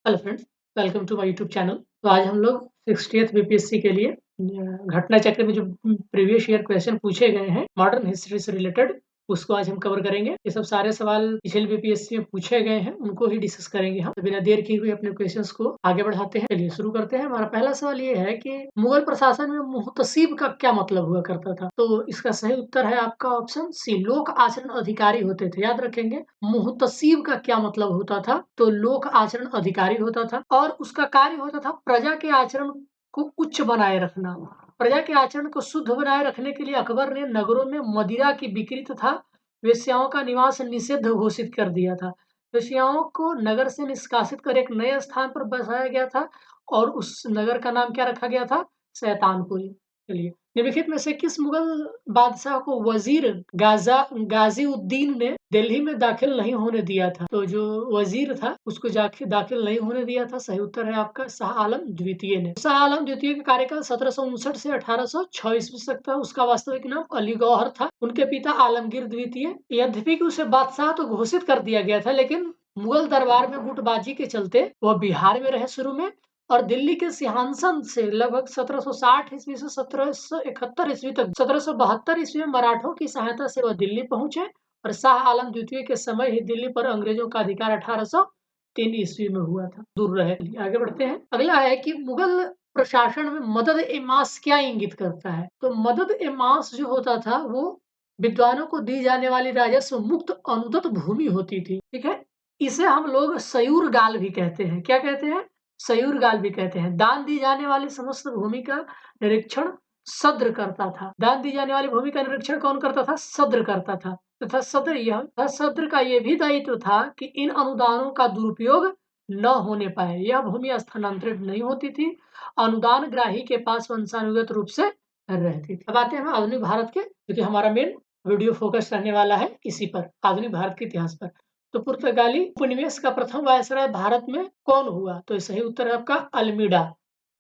Hello friends, welcome to my YouTube channel. तो आज हम लोग 60th बीपीएससी के लिए घटना चक्र में जो प्रीवियस ईयर क्वेश्चन पूछे गए हैं मॉडर्न हिस्ट्री से रिलेटेड, उसको आज हम कवर करेंगे। ये सब सारे सवाल पिछले बीपीएससी में पूछे गए हैं, उनको ही डिस्कस करेंगे हम। तो बिना देर किए हुए अपने क्वेश्चंस को आगे बढ़ाते हैं। चलिए शुरू करते हैं। हमारा पहला सवाल ये है कि मुगल प्रशासन में मुहतसिब का क्या मतलब हुआ करता था। तो इसका सही उत्तर है आपका ऑप्शन सी, लोक आचरण अधिकारी होते थे। याद रखेंगे, मुहतसिब का क्या मतलब होता था। तो लोक आचरण अधिकारी होता था और उसका कार्य होता था प्रजा के आचरण को उच्च बनाए रखना। प्रजा के आचरण को शुद्ध बनाए रखने के लिए अकबर ने नगरों में मदिरा की बिक्री तथा वेश्याओं का निवास निषिद्ध घोषित कर दिया था। वेश्याओं को नगर से निष्कासित कर एक नए स्थान पर बसाया गया था और उस नगर का नाम क्या रखा गया था? शैतानपुरी। चलिए, निम्नलिखित में से किस मुगल बादशाह को वजीर गाजीउद्दीन ने दिल्ली में दाखिल नहीं होने दिया था? तो जो वजीर था उसको दाखिल नहीं होने दिया था। सही उत्तर है आपका शाह आलम द्वितीय ने। शाह आलम द्वितीय का कार्यकाल 1759 से 1806 ईस्वी तक था। उसका वास्तविक नाम अली गौहर था। उनके पिता आलमगीर द्वितीय। यद्यपि कि उसे बादशाह तो घोषित कर दिया गया था, लेकिन मुगल दरबार में गुटबाजी के चलते वह बिहार में रहे शुरू में और दिल्ली के सिंहासन से लगभग 1760 ईस्वी से 1771 ईस्वी तक 1772 ईस्वी में मराठों की सहायता से वह दिल्ली पहुंचे और शाह आलम द्वितीय के समय ही दिल्ली पर अंग्रेजों का अधिकार 1803 ईस्वी में हुआ था। दूर रहे। आगे बढ़ते हैं। अगला है कि मुगल प्रशासन में मदद ए मास क्या इंगित करता है। तो मदद ए मास जो होता था वो विद्वानों को दी जाने वाली राजस्व मुक्त अनुदत भूमि होती थी। ठीक है, इसे हम लोग सयूर गाल भी कहते हैं। क्या कहते हैं? सयूर गाल भी कहते हैं। दान दी जाने वाली समस्त भूमि का निरीक्षण सद्र करता था। दान दी जाने वाली भूमि का निरीक्षण कौन करता था? सद्र करता था। तथा सद्र का यह भी दायित्व था कि इन अनुदानों का दुरुपयोग न होने पाए। यह भूमि स्थानांतरित नहीं होती थी, अनुदान ग्राही के पास वंशानुगत रूप से रहती थी। अब आते हैं आधुनिक भारत के, क्योंकि हमारा मेन वीडियो फोकस रहने वाला है इसी पर, आधुनिक भारत के इतिहास पर। तो पुर्तगाली उपनिवेश का प्रथम वायसराय भारत में कौन हुआ? तो सही उत्तर है आपका अल्मीडा।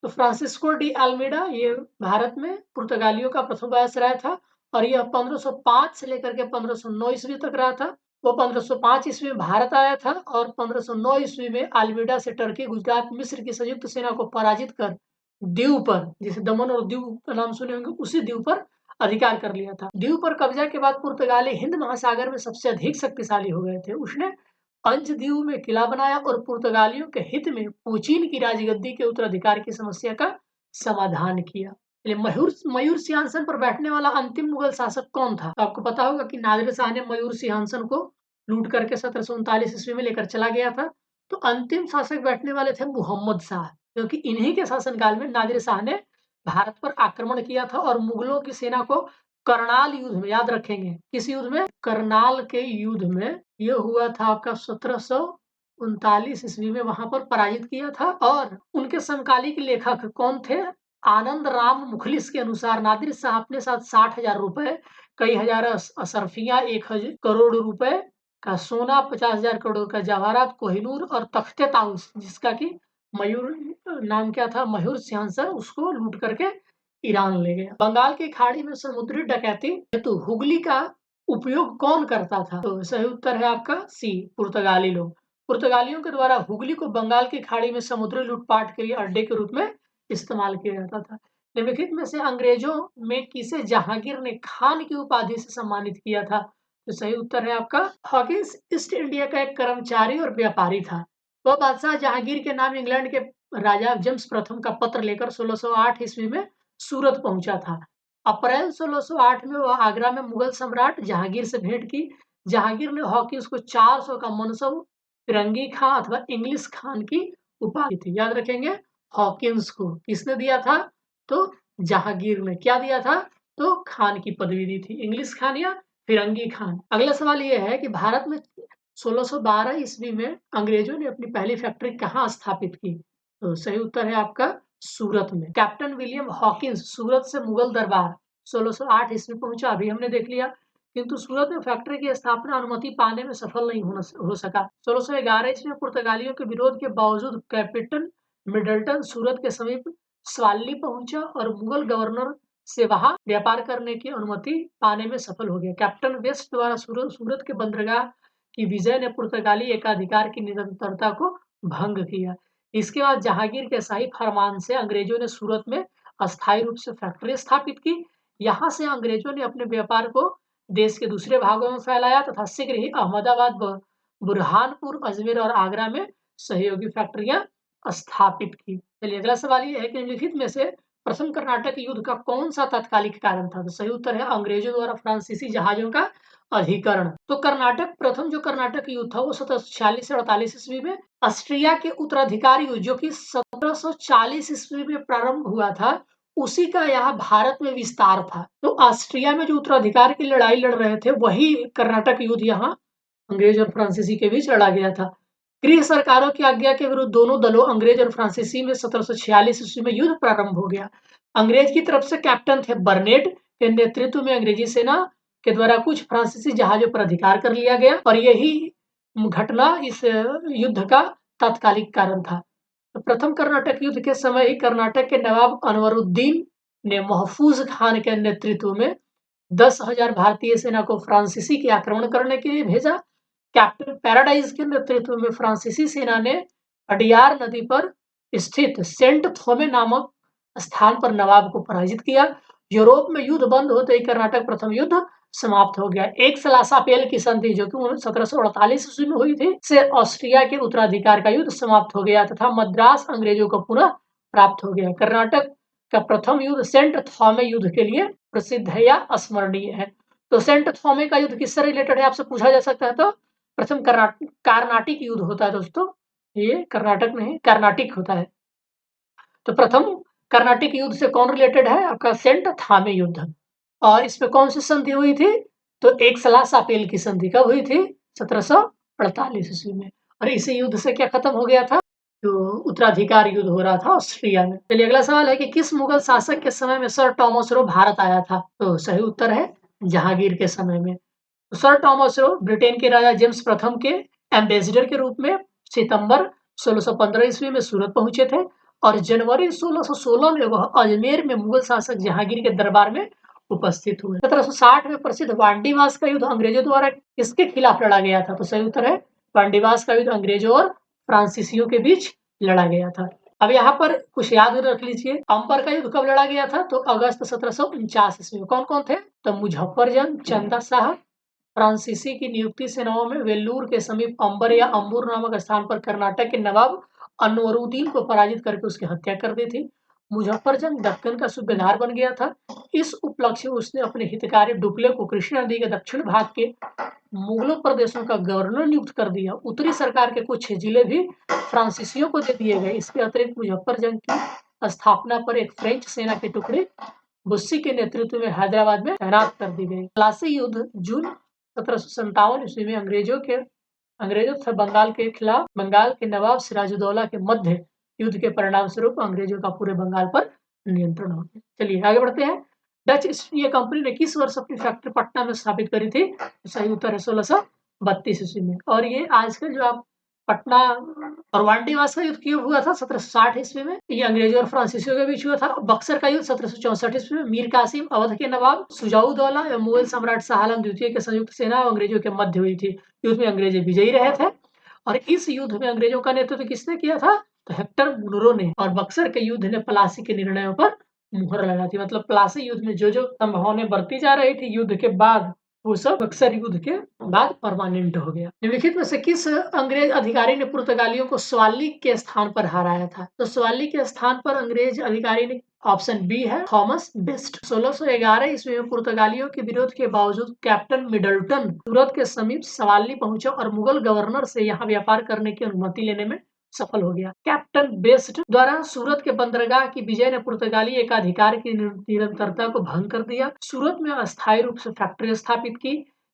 तो फ्रांसिस्को डी अल्मीडा ये भारत में पुर्तगालियों का प्रथम वायसराय था और यह 1505 से लेकर के 1509 ईस्वी तक रहा था। वो 1505 ईस्वी में भारत आया था और 1509 ईस्वी में अल्मीडा से टर्की, गुजरात, मिस्र की संयुक्त सेना को पराजित कर दीव पर, जिसे दमन और दीव का नाम सुने होंगे, उसी दीव पर अधिकार कर लिया था। दीव पर कब्जा के बाद पुर्तगाली हिंद महासागर में सबसे अधिक शक्तिशाली हो गए थे। उसने अंशदीव में किला बनाया और पुर्तगालियों के हित में कोचीन की राजगद्दी के उत्तराधिकार की समस्या का समाधान किया। मयूर सिंहासन पर बैठने वाला अंतिम मुगल शासक कौन था? तो आपको पता होगा कि नादिर शाह ने मयूर सिंहासन को लूट करके 1739 ईस्वी में लेकर चला गया था। तो अंतिम शासक बैठने वाले थे मुहम्मद शाह, क्योंकि इन्हीं के शासनकाल में नादिर शाह ने भारत पर आक्रमण किया था और मुगलों की सेना को करनाल युद्ध में, याद रखेंगे किस युद्ध में? करनाल के युद्ध में, ये हुआ था आपका 1739 ईस्वी में, वहां पर पराजित किया था। और उनके समकालिक लेखक कौन थे? आनंद राम मुखलिस के अनुसार नादिर शाह अपने साथ 60,000 रुपए, कई हजार असरफियां, 1 करोड़ रुपए का सोना, 50,000 करोड़ का जवाहरात, कोहिनूर और तख्ते ताउस, जिसका कि मयूर नाम क्या था, मयूर सिंहासन, उसको लूट करके ईरान ले गया। बंगाल की खाड़ी में समुद्री डकैती हेतु हुगली का उपयोग कौन करता था? तो सही उत्तर है आपका सी, पुर्तगाली लोग। पुर्तगालियों के द्वारा हुगली को बंगाल की खाड़ी में समुद्री लूटपाट के लिए अड्डे के रूप में इस्तेमाल किया जाता था। निम्नलिखित में से अंग्रेजों में किसे जहांगीर ने खान की उपाधि से सम्मानित किया था? तो सही उत्तर है आपका हॉकिंस ईस्ट इंडिया का एक कर्मचारी और व्यापारी था। वह बादशाह जहांगीर के नाम इंग्लैंड के राजा जेम्स प्रथम का पत्र लेकर 1608 ईस्वी में सूरत पहुंचा था। अप्रैल 1608 में वह आगरा में मुगल सम्राट जहांगीर से भेंट की। जहांगीर ने हॉकिंस को 400 का मनसब, फिरंगी खां अथवा इंग्लिश खान की उपाधि थी। याद रखेंगे, हॉकिंस को किसने दिया था? तो जहांगीर ने क्या दिया था? तो खान की पदवी दी थी, इंग्लिश खान या फिरंगी खान। अगला सवाल यह है कि भारत में 1612 ईस्वी में अंग्रेजों ने अपनी पहली फैक्ट्री कहाँ स्थापित की? तो सही उत्तर है आपका सूरत में। कैप्टन विलियम हॉकिंस सूरत से मुगल दरबार 1608 ईस्वी पहुंचा, अभी हमने देख लिया, किंतु सूरत में फैक्ट्री की स्थापना अनुमति पाने में सफल नहीं हो सका। 1611 ईस्वी में पुर्तगालियों के विरोध के बावजूद कैप्टन मिडल्टन सूरत के समीप स्वाली पहुंचा और मुगल गवर्नर से वहां व्यापार करने की अनुमति पाने में सफल हो गया। कैप्टन वेस्ट द्वारा सूरत के बंदरगाह की विजय ने पुर्तगाली एकाधिकार की निरंतरता को भंग किया। इसके बाद जहांगीर के शाही फरमान से अंग्रेजों ने सूरत में अस्थायी रूप से फैक्ट्री स्थापित की। यहाँ से अंग्रेजों ने अपने व्यापार को देश के दूसरे भागों में फैलाया तथा शीघ्र ही अहमदाबाद, बुरहानपुर, अजमेर और आगरा में सहयोगी फैक्ट्रियां स्थापित की। चलिए अगला सवाल ये है कि निम्नलिखित में से प्रथम कर्नाटक युद्ध का कौन सा तात्कालिक कारण था? तो सही उत्तर है अंग्रेजों द्वारा फ्रांसीसी जहाजों का अधिकरण। तो प्रथम जो कर्नाटक युद्ध था वो 1746 से 48 ईस्वी में ऑस्ट्रिया के उत्तराधिकारी युद्ध जो कि 1740 ईस्वी में प्रारंभ हुआ था, उसी का यहाँ भारत में विस्तार था। तो ऑस्ट्रिया में जो उत्तराधिकार की लड़ाई लड़ रहे थे वही कर्नाटक युद्ध यहाँ अंग्रेज और फ्रांसीसी के बीच लड़ा गया था। गृह सरकारों की आज्ञा के विरुद्ध दोनों दलों अंग्रेज और फ्रांसीसी में 1746 ईस्वी में युद्ध प्रारंभ हो गया। अंग्रेज की तरफ से कैप्टन थे बर्नेट के नेतृत्व में अंग्रेजी सेना के द्वारा कुछ फ्रांसीसी जहाजों पर अधिकार कर लिया गया और यही घटना इस युद्ध का तात्कालिक कारण था। तो प्रथम कर्नाटक युद्ध के समय ही कर्नाटक के नवाब अनवरुद्दीन ने महफूज खान के नेतृत्व में 10,000 भारतीय सेना को फ्रांसीसी के आक्रमण करने के लिए भेजा। कैप्टन पैराडाइज के नेतृत्व में फ्रांसीसी सेना ने अडियार नदी पर स्थित सेंट थोमे नामक स्थान पर नवाब को पराजित किया। यूरोप में युद्ध बंद होते ही कर्नाटक प्रथम युद्ध समाप्त हो गया। एक सलासापेल की संधि जो कि 1748 ईस्वी में हुई थी से ऑस्ट्रिया के उत्तराधिकार का युद्ध समाप्त हो गया तथा मद्रास अंग्रेजों को पुनः प्राप्त हो गया। कर्नाटक का प्रथम युद्ध सेंट थॉमे युद्ध के लिए प्रसिद्ध है या स्मरणीय है। तो सेंट थॉमे का युद्ध किससे रिलेटेड है आपसे पूछा जा सकता है। तो प्रथम कार्नाटिक युद्ध होता है दोस्तों, ये कर्नाटक नहीं कार्नाटिक होता है। तो प्रथम कर्नाटिक युद्ध से कौन रिलेटेड है आपका सेंट थामे युद्ध। और इसमें कौन सी संधि हुई थी? तो एक सलासापेल की संधि कब हुई थी? 1748 ईस्वी में। और इसी युद्ध से क्या खत्म हो गया था? जो उत्तराधिकार युद्ध हो रहा था ऑस्ट्रिया में। चलिए अगला सवाल है कि किस मुगल शासक के समय में सर टॉमस रो भारत आया था? तो सही उत्तर है जहांगीर के समय में। तो सर टॉमस रो ब्रिटेन के राजा जेम्स प्रथम के एम्बेसडर के रूप में सितंबर 1615 ईस्वी में सूरत पहुंचे थे और जनवरी 1616 में वह अजमेर में मुगल शासक जहांगीर के दरबार में उपस्थित हुए। 1760 में प्रसिद्ध वांडीवास का युद्ध अंग्रेजों द्वारा किसके खिलाफ लड़ा गया था? तो सही उत्तर है वांडीवास का युद्ध अंग्रेजों और फ्रांसीसियों के बीच लड़ा गया था। अब यहाँ पर कुछ याद रख लीजिए, अंबर का युद्ध कब लड़ा गया था? तो अगस्त 1749 ईस्वी में। कौन कौन थे? तो मुजफ्फरजंग, चंदा शाह। फ्रांसीसी की नियुक्ति सेनाओं में वेल्लूर के समीप अंबर या अंबुर नामक स्थान पर कर्नाटक के नवाब अनवरुद्दीन को पराजित करके उसकी हत्या कर दी थी। मुजफ्फरजंग दक्कन का सूबेदार बन गया था। इस उपलक्ष्य में उसने अपने हितकारी डुप्ले को कृष्णा नदी के दक्षिण भाग के मुगलों प्रदेशों का गवर्नर नियुक्त कर दिया। उत्तरी सरकार के कुछ जिले भी फ्रांसीसियों को दे दिए गए। इसके अतिरिक्त मुजफ्फरजंग की स्थापना पर एक फ्रेंच सेना के टुकड़े बुस्सी के नेतृत्व में हैदराबाद में तैनात कर दी गई। प्लासी युद्ध जून 1757 ईस्वी में अंग्रेजों तथा बंगाल के खिलाफ बंगाल के नवाब सिराजुद्दौला के मध्य युद्ध के परिणाम स्वरूप अंग्रेजों का पूरे बंगाल पर नियंत्रण हो गया। चलिए आगे बढ़ते हैं। डच ईस्ट इंडिया कंपनी ने किस वर्ष अपनी फैक्ट्री पटना में स्थापित करी थी? सही उत्तर है 1632 ईस्वी में। और ये आजकल जो आप पटना और वांडीवास का युद्ध क्यों हुआ था 1760 ईस्वी में, ये अंग्रेजों और फ्रांसीसियों के बीच हुआ था। बक्सर का युद्ध 1764 ईस्वी में मीर कासिम अवध के नवाब सुजाउद्दौला एवं मुगल सम्राट शाह आलम द्वितीय के संयुक्त सेना और अंग्रेजों के मध्य हुई थी। युद्ध में अंग्रेज विजयी रहे थे और इस युद्ध में अंग्रेजों का नेतृत्व किसने किया था? तो हेक्टर मुनरो ने। और बक्सर के युद्ध ने प्लासी के निर्णयों पर मुहर लगा थी। मतलब प्लासी युद्ध में जो जो संभावनाएं बरती जा रही थी युद्ध के बाद, वो सब बक्सर युद्ध के बाद परमानेंट हो गया। निम्नलिखित में से किस अंग्रेज अधिकारी ने पुर्तगालियों को स्वाली के स्थान पर हराया था? तो स्वाली के स्थान पर अंग्रेज अधिकारी ने, ऑप्शन बी है थॉमस बेस्ट। 1611 ईस्वी में पुर्तगालियों के विरोध के बावजूद कैप्टन मिडल्टन सूरत के समीप सवाली पहुंचा और मुगल गवर्नर से यहाँ व्यापार करने की अनुमति लेने में सफल हो गया। कैप्टन बेस्ट द्वारा सूरत के बंदरगाह की विजय ने पुर्तगाली एकाधिकार की निरंतरता को भंग कर दिया। सूरत में अस्थायी रूप से फैक्ट्री स्थापित की।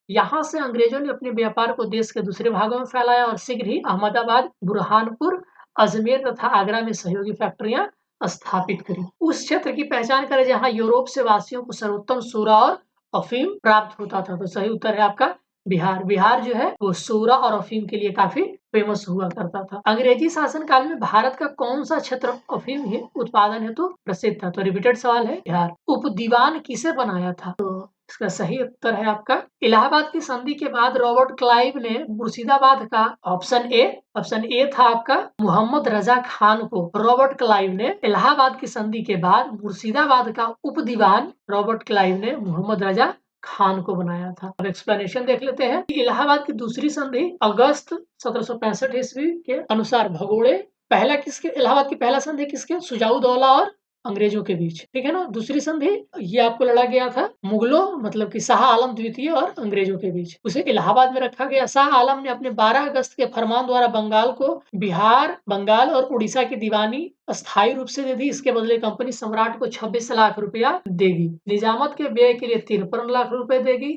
यहाँ से अंग्रेजों ने अपने व्यापार को देश के दूसरे भागों में फैलाया और शीघ्र ही अहमदाबाद, बुरहानपुर, अजमेर तथा आगरा में सहयोगी फैक्ट्रियां स्थापित करी। उस क्षेत्र की पहचान करें जहाँ यूरोप से वासियों को सर्वोत्तम सूरा और अफीम प्राप्त होता था। तो सही उत्तर है आपका बिहार। बिहार जो है वो सोरा और अफीम के लिए काफी फेमस हुआ करता था। अंग्रेजी शासन काल में भारत का कौन सा क्षेत्र अफीम उत्पादन हेतु प्रसिद्ध था? तो रिपीटेड सवाल है। बिहार। उप दीवान किसे बनाया था? तो इसका सही उत्तर है आपका इलाहाबाद की संधि के बाद रॉबर्ट क्लाइव ने मुर्शिदाबाद का ऑप्शन ए था आपका मोहम्मद रजा खान को रॉबर्ट क्लाइव ने इलाहाबाद की संधि के बाद मुर्शिदाबाद का उप दीवान रॉबर्ट क्लाइव ने मोहम्मद रजा खान को बनाया था। अब एक्सप्लेनेशन देख लेते हैं। इलाहाबाद की दूसरी संधि अगस्त 1765 ईस्वी के अनुसार भगोड़े पहला किसके इलाहाबाद की पहला संधि किसके सुजाउद्दौला और अंग्रेजों के बीच, ठीक है ना। दूसरी संधि ये आपको लड़ा गया था मुगलों मतलब कि शाह आलम द्वितीय और अंग्रेजों के बीच, उसे इलाहाबाद में रखा गया। शाह आलम ने अपने 12 अगस्त के फरमान द्वारा बंगाल को बिहार, बंगाल और उड़ीसा की दीवानी अस्थायी रूप से दे दी। इसके बदले कंपनी सम्राट को 26 लाख रुपया देगी। निजामत के व्यय के लिए 53 लाख रुपए देगी।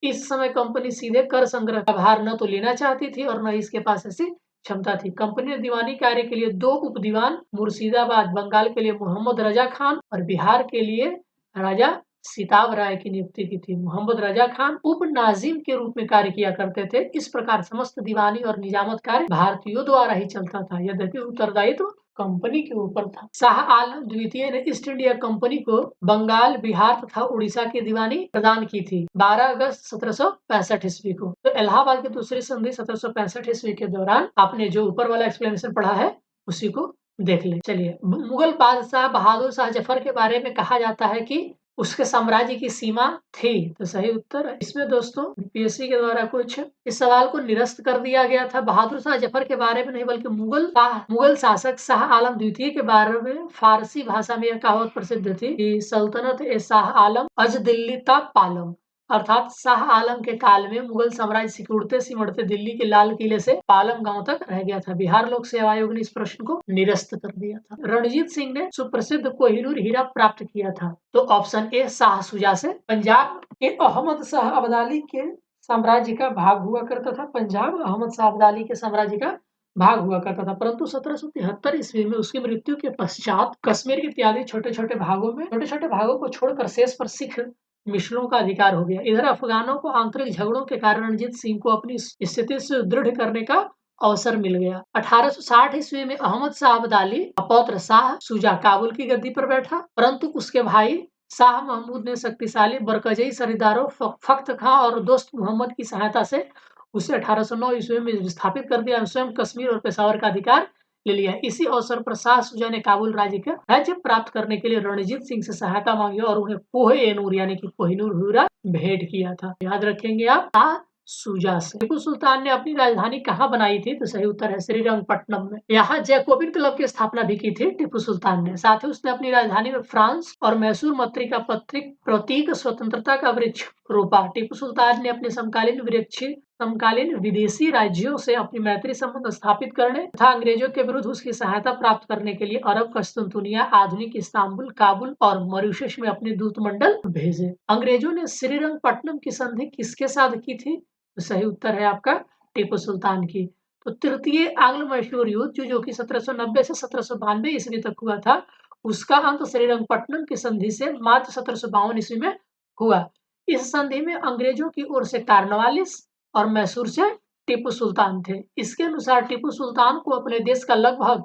इस समय कंपनी सीधे कर संग्रह का भार न तो लेना चाहती थी और न इसके पास ऐसी क्षमता थी। कंपनी ने दीवानी कार्य के लिए 2 उप दीवान मुर्शिदाबाद बंगाल के लिए मोहम्मद रजा खान और बिहार के लिए राजा सिताब राय की नियुक्ति की थी। मोहम्मद रजा खान उप नाजिम के रूप में कार्य किया करते थे। इस प्रकार समस्त दीवानी और निजामत कार्य भारतीयों द्वारा ही चलता था, यद्यपि उत्तरदायित्व कंपनी के ऊपर था। शाह आलम द्वितीय ने ईस्ट इंडिया कंपनी को बंगाल, बिहार तथा उड़ीसा की दीवानी प्रदान की थी 12 अगस्त 1765 ईस्वी को। तो इलाहाबाद की दूसरी संधि 1765 ईस्वी के दौरान आपने जो ऊपर वाला एक्सप्लेनेशन पढ़ा है उसी को देख ले। चलिए, मुगल बादशाह बहादुर शाह जफर के बारे में कहा जाता है कि उसके साम्राज्य की सीमा थी। तो सही उत्तर है इसमें दोस्तों बीपीएससी के द्वारा कुछ इस सवाल को निरस्त कर दिया गया था। बहादुर शाह जफर के बारे में नहीं बल्कि मुगल शासक शाह आलम द्वितीय के बारे में फारसी भाषा में यह कहावत प्रसिद्ध थी कि सल्तनत ए शाह आलम अज दिल्ली ता पालम, अर्थात शाह आलम के काल में मुगल साम्राज्य सिकुड़ते सिमटते दिल्ली के लाल किले से पालम गांव तक रह गया था। बिहार लोक सेवा आयोग ने इस प्रश्न को निरस्त कर दिया था। रणजीत सिंह ने सुप्रसिद्ध कोहिनूर हीरा प्राप्त किया था। तो ऑप्शन ए शाह शुजा से। पंजाब के अहमद शाह अब्दाली के साम्राज्य का भाग हुआ करता था। पंजाब अहमद शाह अब्दाली के साम्राज्य का भाग हुआ करता था, परंतु 1773 ईस्वी में उसकी मृत्यु के पश्चात कश्मीर इत्यादि छोटे छोटे भागों को छोड़कर शेष पर सिख मिश्रों का अधिकार हो गया। इधर अफगानों को आंतरिक झगड़ों के कारण रणजीत सिंह को अपनी स्थिति से दृढ़ करने का अवसर मिल गया। 1860 ईस्वी में अहमद शाह अब्दाली अपौत्र शाह शुजा काबुल की गद्दी पर बैठा, परंतु उसके भाई शाह महमूद ने शक्तिशाली बरकजई सरदारों फख्त खां और दोस्त मोहम्मद की सहायता से उसे 1809 ईस्वी में विस्थापित कर दिया। स्वयं कश्मीर और पेशावर का अधिकार ले लिया। इसी अवसर पर शाह शुजा ने काबुल राज्य प्राप्त करने के लिए रणजीत सिंह से सहायता मांगी और उन्हें कोह-ए-नूर यानी कि कोहिनूर हीरा भेंट किया था। याद रखेंगे आप शाह शुजा से। टीपू सुल्तान ने अपनी राजधानी कहाँ बनाई थी? तो सही उत्तर है श्रीरंगपट्टनम में। यहाँ जैकोबिन क्लब की स्थापना भी की थी टीपू सुल्तान ने। साथ ही उसने अपनी राजधानी में फ्रांस और मैसूर मत्री का प्रतीक स्वतंत्रता का वृक्ष रोपा। टीपू सुल्तान ने अपने समकालीन विदेशी राज्यों से अपनी मैत्री संबंध स्थापित करने तथा अंग्रेजों के विरुद्ध उसकी सहायता प्राप्त करने के लिए अरब, कस्तुनतुनिया, आधुनिक इस्तांबुल, काबुल और मॉरिशस में अपने दूतमंडल भेजे। अंग्रेजों ने श्रीरंगपट्टनम की संधि किसके साथ की थी? तो सही उत्तर है आपका टीपू सुल्तान की। तो तृतीय आंग्ल मैसूर युद्ध जो कि 1790 से 1792 ईस्वी तक हुआ था, उसका अंत श्रीरंगपट्टनम की संधि से मार्च 1752 ईस्वी में हुआ। इस संधि में अंग्रेजों की ओर से कार्नवालिस और मैसूर से टीपू सुल्तान थे। इसके अनुसार टीपू सुल्तान को अपने देश का लगभग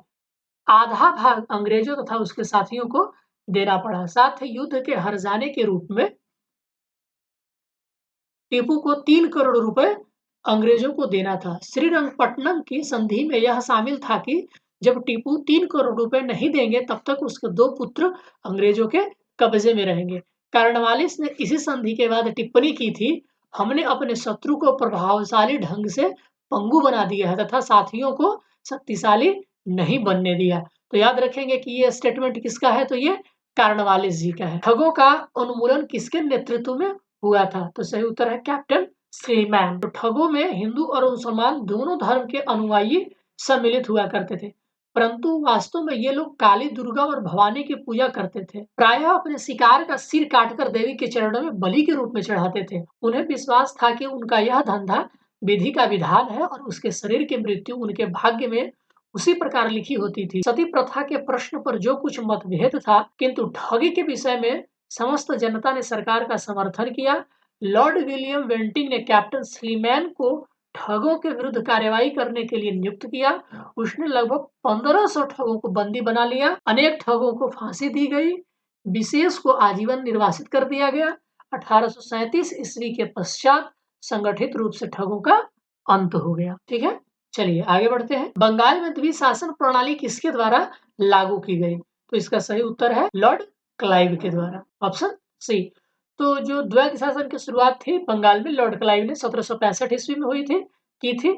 आधा भाग अंग्रेजों तथा उसके साथियों को देना पड़ा। साथ ही युद्ध के हर्जाने के रूप में टीपू को 3 करोड़ रुपए अंग्रेजों को देना था। श्रीरंगपट्टनम की संधि में यह शामिल था कि जब टीपू 3 करोड़ रुपए नहीं देंगे तब तक उसके 2 पुत्र अंग्रेजों के कब्जे में रहेंगे। कार्नवालिस ने इसी संधि के बाद टिप्पणी की थी, हमने अपने शत्रु को प्रभावशाली ढंग से पंगु बना दिया है तथा साथियों को शक्तिशाली नहीं बनने दिया। तो याद रखेंगे कि ये स्टेटमेंट किसका है? तो ये कार्नवालिस जी का है। ठगों का उन्मूलन किसके नेतृत्व में हुआ था? तो सही उत्तर है कैप्टन श्रीमैन। तो ठगों में हिंदू और मुसलमान दोनों धर्म के अनुयायी सम्मिलित हुआ करते थे, परंतु वास्तव में ये लोग काली, दुर्गा और भवानी की पूजा करते थे। प्रायः अपने शिकार का सिर काटकर देवी के चरणों में बलि के रूप में चढ़ाते थे। उन्हें विश्वास था कि उनका यह धंधा विधि का विधान है और उसके शरीर की मृत्यु उनके भाग्य में उसी प्रकार लिखी होती थी। सती प्रथा के प्रश्न पर जो कुछ मतभेद था, किंतु ठगी के विषय में समस्त जनता ने सरकार का समर्थन किया। लॉर्ड विलियम बेंटिंक ने कैप्टन स्लीमैन को ठगों के विरुद्ध कार्रवाई करने के लिए नियुक्त किया। उसने लगभग 1500 ठगों को बंदी बना लिया। अनेक ठगों को फांसी दी गई। विशेष को आजीवन निर्वासित कर दिया गया। 1837 ईस्वी के पश्चात संगठित रूप से ठगों का अंत हो गया। ठीक है, चलिए आगे बढ़ते हैं। बंगाल में द्विशासन प्रणाली किसके द्वारा लागू की गई? तो इसका सही उत्तर है लॉर्ड क्लाइव के द्वारा, ऑप्शन सी। तो जो द्वैध शासन की शुरुआत थी बंगाल में लॉर्ड क्लाइव ने 1765 ईस्वी में की थी।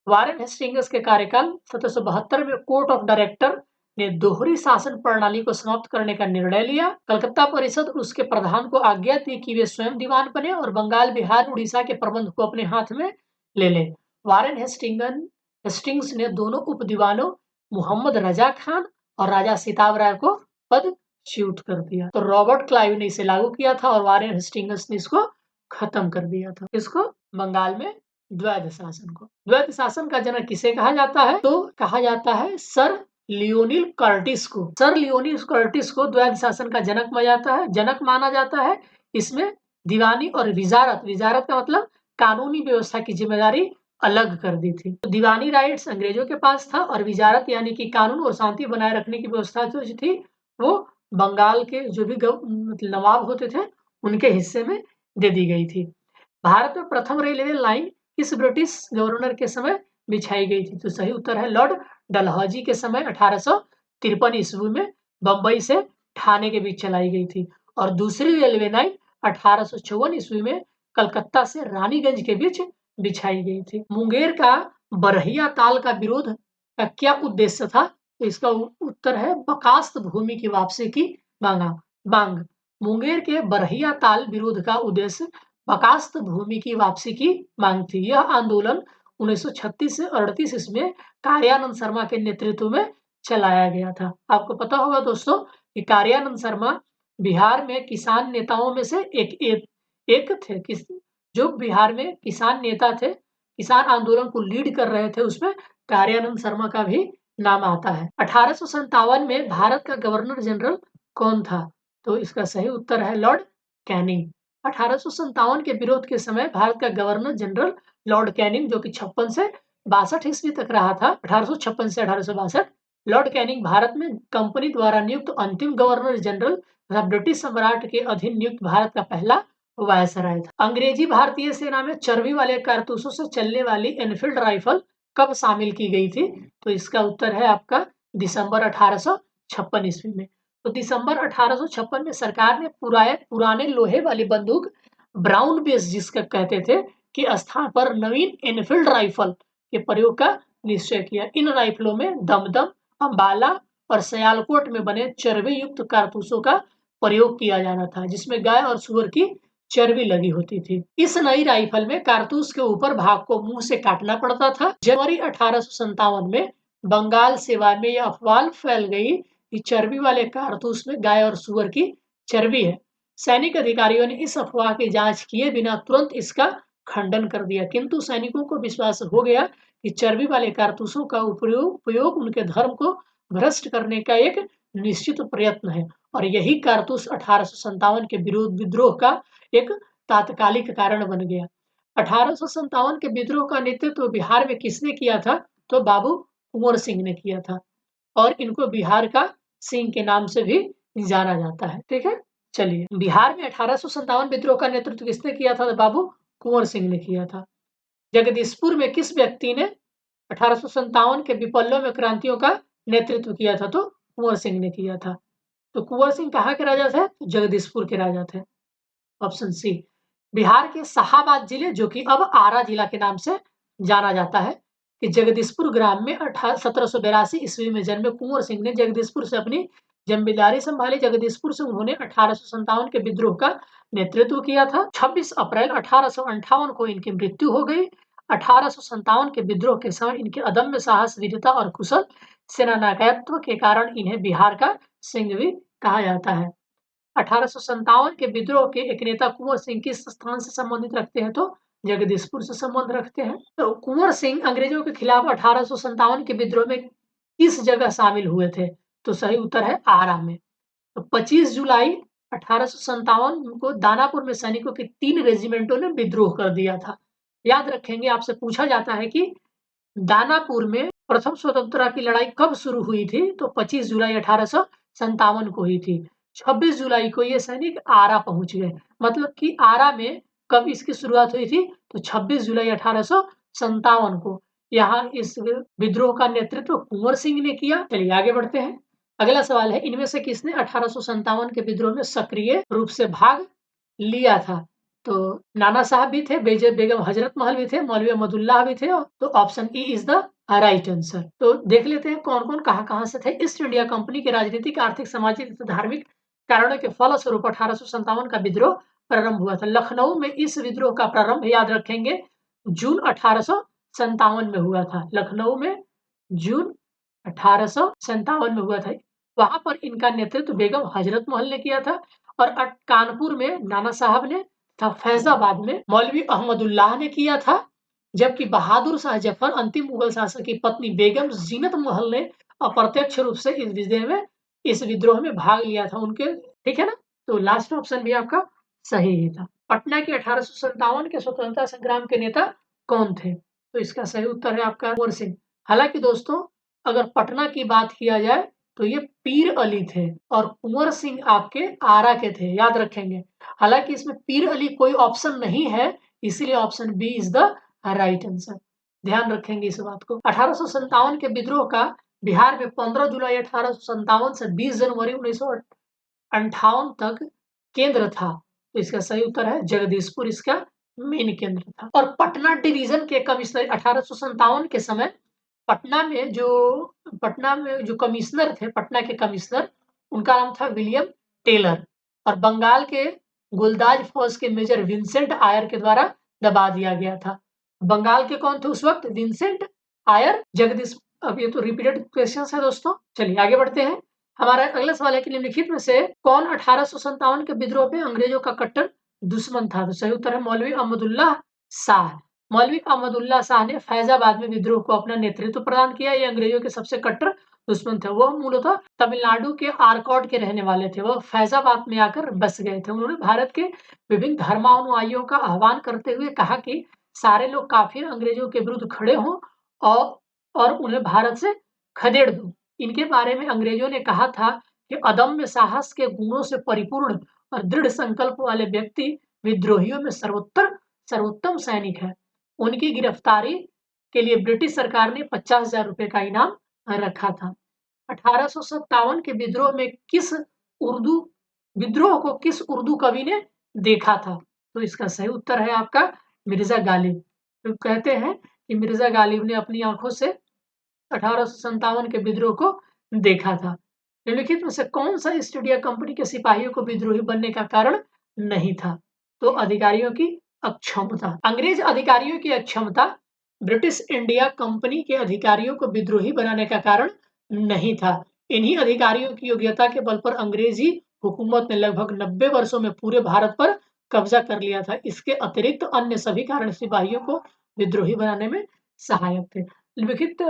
वारेन हेस्टिंग्स के कार्यकाल 1772 में कोर्ट ऑफ डायरेक्टर ने दोहरी शासन प्रणाली को समाप्त करने का निर्णय लिया। कलकत्ता परिषद उसके प्रधान को आज्ञा दी कि वे स्वयं दीवान बने और बंगाल, बिहार, उड़ीसा के प्रबंध को अपने हाथ में ले लें। वारेन हेस्टिंग्स ने दोनों उप दीवानों मोहम्मद रजा खान और राजा सिताब राय को पदच्युत कर दिया। तो रॉबर्ट क्लाइव ने इसे लागू किया था और वारेन हेस्टिंग्स ने इसको खत्म कर दिया था। इसको बंगाल में द्वैध शासन को। द्वैध शासन का जनक किसे कहा जाता है? तो कहा जाता है सर लियोनिल कर्टिस को। सर लियोनिल कर्टिस को द्वैध शासन का जनक माना जाता है। इसमें दीवानी और विजारत का मतलब कानूनी व्यवस्था की जिम्मेदारी अलग कर दी थी। तो दीवानी राइट्स अंग्रेजों के पास था और विजारत यानी कि कानून और शांति बनाए रखने की व्यवस्था जो थी वो बंगाल के जो भी नवाब होते थे उनके हिस्से में दे दी गई थी। भारत में प्रथम रेलवे लाइन किस ब्रिटिश गवर्नर के समय बिछाई गई थी? तो सही उत्तर है लॉर्ड डलहौजी के समय 1853 ईस्वी में बंबई से ठाणे के बीच चलाई गई थी। और दूसरी रेलवे लाइन 1854 ईस्वी में कलकत्ता से रानीगंज के बीच बिछाई गई थी। मुंगेर का बरहिया ताल का विरोध का क्या उद्देश्य था? तो इसका उत्तर है बकास्त भूमि की वापसी की मांग। मुंगेर के बरहिया ताल विरोध का उद्देश्य बकास्त भूमि की वापसी की मांग थी। यह आंदोलन 1936 से 38 इसमें कार्यानंद शर्मा के नेतृत्व में चलाया गया था। आपको पता होगा दोस्तों कि कार्यानंद शर्मा बिहार में किसान नेताओं में से एक थे, जो बिहार में किसान नेता थे, किसान आंदोलन को लीड कर रहे थे, उसमें कार्यानंद शर्मा का भी नाम आता है। 1857 में भारत का गवर्नर जनरल कौन था? तो इसका सही उत्तर है लॉर्ड कैनिंग। 1857 के विरोध के समय भारत का गवर्नर जनरल लॉर्ड कैनिंग, जो कि 56 से 62 ईस्वी तक रहा था, 1856 से 1862, लॉर्ड कैनिंग भारत में कंपनी द्वारा नियुक्त अंतिम गवर्नर जनरल तथा ब्रिटिश सम्राट के अधीन नियुक्त भारत का पहला वायसराय था। अंग्रेजी भारतीय सेना में चर्बी वाले कारतूसों से चलने वाली एनफील्ड राइफल कब शामिल की गई थी? तो इसका उत्तर है आपका दिसंबर 1856 ईस्वी में। तो दिसंबर 1856 में सरकार ने पुराने लोहे वाली बंदूक ब्राउन बेस जिसका कहते थे के स्थान पर नवीन एनफील्ड राइफल के प्रयोग का निश्चय किया। इन राइफलों में दमदम, अंबाला और सयालकोट में बने चर्बी युक्त कारतूसों का प्रयोग किया जाना था, जिसमें गाय और सुअर की चर्बी लगी होती थी। इस नई राइफल में कारतूस के ऊपर भाग को मुंह से काटना पड़ता था। जनवरी 1857 में बंगाल सेवा में यह अफवाह फैल गई कि चर्बी वाले कारतूस में गाय और सुअर की चर्बी है। सैनिक अधिकारियों ने इस अफवाह की जांच किए बिना तुरंत इसका खंडन कर दिया, किंतु सैनिकों को विश्वास हो गया कि चर्बी वाले कारतूसों का उपयोग उनके धर्म को भ्रष्ट करने का एक निश्चित प्रयत्न है और यही कारतूस 1857 के विद्रोह का एक तात्कालिक कारण बन गया। 1857 के विद्रोह का नेतृत्व बिहार में किसने किया था? तो बाबू कुंवर सिंह ने किया था और इनको बिहार का सिंह के नाम से भी जाना जाता है। ठीक है, चलिए बिहार में 1857 विद्रोह का नेतृत्व किसने किया था? तो बाबू कुंवर सिंह ने किया था। जगदीशपुर में किस व्यक्ति ने 1857 के विप्लव में क्रांतियों का नेतृत्व किया था? तो कुंवर सिंह ने किया था। तो कुंवर सिंह कहाँ के राजा थे? जगदीशपुर के राजा थे, ऑप्शन सी। बिहार के शाहाबाद जिले, जो कि अब आरा जिला के नाम से जाना जाता है, कि जगदीशपुर ग्राम में 1782 ईस्वी में जन्मे कुंवर सिंह ने जगदीशपुर से अपनी जिम्मेदारी संभाली। जगदीशपुर से उन्होंने 1857 के विद्रोह का नेतृत्व किया था। 26 अप्रैल 1858 को इनकी मृत्यु हो गई। 1857 के विद्रोह के समय इनके अदम्य साहस, वीरता और कुशल सेनानायकत्व के कारण इन्हें बिहार का सिंह भी कहा जाता है। 1857 के विद्रोह के एक नेता कुंवर सिंह किस स्थान से संबंधित रखते हैं? तो जगदीशपुर से संबंध रखते हैं। तो कुंवर सिंह अंग्रेजों के खिलाफ 1857 के विद्रोह में किस जगह शामिल हुए थे? तो सही उत्तर है आरा में। तो 25 जुलाई 1857 को दानापुर में सैनिकों के 3 रेजिमेंटों ने विद्रोह कर दिया था। याद रखेंगे, आपसे पूछा जाता है कि दानापुर में प्रथम स्वतंत्रता की लड़ाई कब शुरू हुई थी? तो 25 जुलाई 1857 को हुई थी। 26 जुलाई को ये सैनिक आरा पहुंच गए। मतलब कि आरा में कब इसकी शुरुआत हुई थी? तो 26 जुलाई 1857 को। यहाँ इस विद्रोह का नेतृत्व कुंवर सिंह ने किया। चलिए आगे बढ़ते हैं। अगला सवाल है, इनमें से किसने 1857 के विद्रोह में सक्रिय रूप से भाग लिया था? तो नाना साहब भी थे, बेगम हजरत महल भी थे, मौलवी अहमदुल्लाह भी थे। तो option E is the right answer. तो देख लेते हैं कौन कौन कहां से थे। ईस्ट इंडिया कंपनी के राजनीतिक, आर्थिक, सामाजिक तथा धार्मिक कारणों के फलस्वरूप 1857 का विद्रोह प्रारंभ हुआ था। लखनऊ में इस विद्रोह का प्रारंभ, याद रखेंगे, जून 1857 में हुआ था। लखनऊ में जून 1857 में हुआ था। वहां पर इनका नेतृत्व बेगम हजरत महल ने किया था। और कानपुर में नाना साहब ने था। फैजाबाद में मौलवी अहमदुल्लाह ने किया था। जबकि बहादुर शाह जफर, अंतिम मुगल शासक की पत्नी बेगम जीनत महल ने अप्रत्यक्ष रूप से इस विद्रोह में भाग लिया था उनके। ठीक है ना? तो लास्ट ऑप्शन भी आपका सही ही था। पटना के 1857 के स्वतंत्रता संग्राम के नेता कौन थे? तो इसका सही उत्तर है आपका कुंवर सिंह। हालांकि दोस्तों, अगर पटना की बात किया जाए तो ये पीर अली थे और कुंवर सिंह आपके आरा के थे, याद रखेंगे। हालांकि इसमें पीर अली कोई ऑप्शन नहीं है, इसीलिए option B is the right answer. ध्यान रखेंगे इस बात को। 1857 के विद्रोह का बिहार में 15 जुलाई 1857 से 20 जनवरी 1958 तक केंद्र था। तो इसका सही उत्तर है जगदीशपुर, इसका मेन केंद्र था। और पटना डिवीजन के कमिश्नर 1857 के समय पटना में जो कमिश्नर थे, पटना के कमिश्नर, उनका नाम था विलियम टेलर। और बंगाल के गुलदाज फौज के मेजर विंसेंट आयर के द्वारा दबा दिया गया था। बंगाल के कौन थे उस वक्त? Vincent Eyre, Jagdish. अब ये तो रिपीटेड क्वेश्चन है दोस्तों। चलिए आगे बढ़ते हैं। हमारा अगला सवाल है कि निम्नलिखित में से कौन 1857 के विद्रोह में अंग्रेजों का कट्टर दुश्मन था? तो सही उत्तर है मौलवी अहमदुल्लाह शाह। मौलवी अहमदुल्लाह शाह ने फैजाबाद में विद्रोह को अपना नेतृत्व प्रदान किया। ये अंग्रेजों के सबसे कट्टर दुश्मन थे। वो मूलतः तमिलनाडु के आरकॉट के रहने वाले थे। वो फैजाबाद में आकर बस गए थे। उन्होंने भारत के विभिन्न धर्मानुयायियों का आह्वान करते हुए कहा कि सारे लोग काफिर अंग्रेजों के विरुद्ध खड़े हों और उन्हें भारत से खदेड़ दो। इनके बारे में अंग्रेजों ने कहा था कि अदम्य साहस के गुणों से परिपूर्ण और दृढ़ संकल्प वाले व्यक्ति विद्रोहियों में सर्वोत्तम सैनिक है। उनकी गिरफ्तारी के लिए ब्रिटिश सरकार ने 50,000 रुपए का इनाम रखा था। 1857 के विद्रोह को किस उर्दू कवि ने देखा था? तो इसका सही उत्तर है आपका मिर्जा गालिब। तो कहते हैं कि मिर्जा गालिब ने अपनी आंखों से 1857 के विद्रोह को देखा था। निम्नलिखित में से कौन सा ईस्ट इंडिया कंपनी के सिपाहियों को विद्रोही बनने का कारण नहीं था? तो अधिकारियों की अक्षमता। अंग्रेज अधिकारियों की अक्षमता ब्रिटिश इंडिया कंपनी के अधिकारियों को विद्रोही बनाने का कारण नहीं था। इन्हीं अधिकारियों की योग्यता के बल पर अंग्रेजी हुकूमत ने लगभग 90 वर्षों में पूरे भारत पर कब्जा कर लिया था। इसके अतिरिक्त अन्य सभी कारण सिपाहियों को विद्रोही बनाने में सहायक थे। निम्नलिखित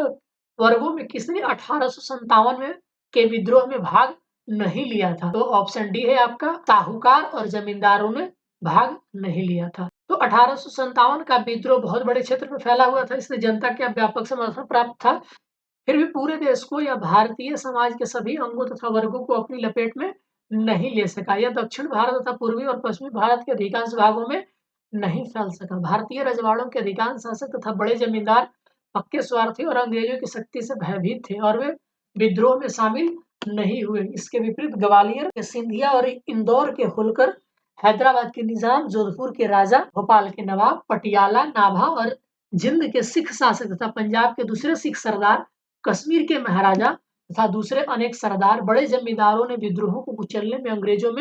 वर्गों में किसने 1857 में के विद्रोह में भाग नहीं लिया था? तो ऑप्शन डी है आपका साहूकार और जमींदारों ने भाग नहीं लिया था। तो 1857 का विद्रोह बहुत बड़े क्षेत्र में फैला हुआ था। इसने जनता का व्यापक समर्थन प्राप्त था। फिर भी पूरे देश को या भारतीय समाज के सभी अंगों तथा वर्गों को अपनी लपेट में नहीं ले सका। यह दक्षिण भारत तथा पूर्वी और पश्चिमी भारत के अधिकांश भागों में नहीं फैल सका। भारतीय रजवाड़ों के अधिकांश शासक तथा बड़े जमींदार पक्के स्वार्थी और अंग्रेजों की शक्ति से भयभीत थे और वे विद्रोह में शामिल नहीं हुए। इसके विपरीत ग्वालियर के सिंधिया और इंदौर के होलकर, हैदराबाद के निजाम, जोधपुर के राजा, भोपाल के नवाब, पटियाला, नाभा और जिंद के सिख शासक तथा पंजाब के दूसरे सिख सरदार, कश्मीर के महाराजा तथा दूसरे अनेक सरदार, बड़े जमींदारों ने विद्रोहों को कुचलने में अंग्रेजों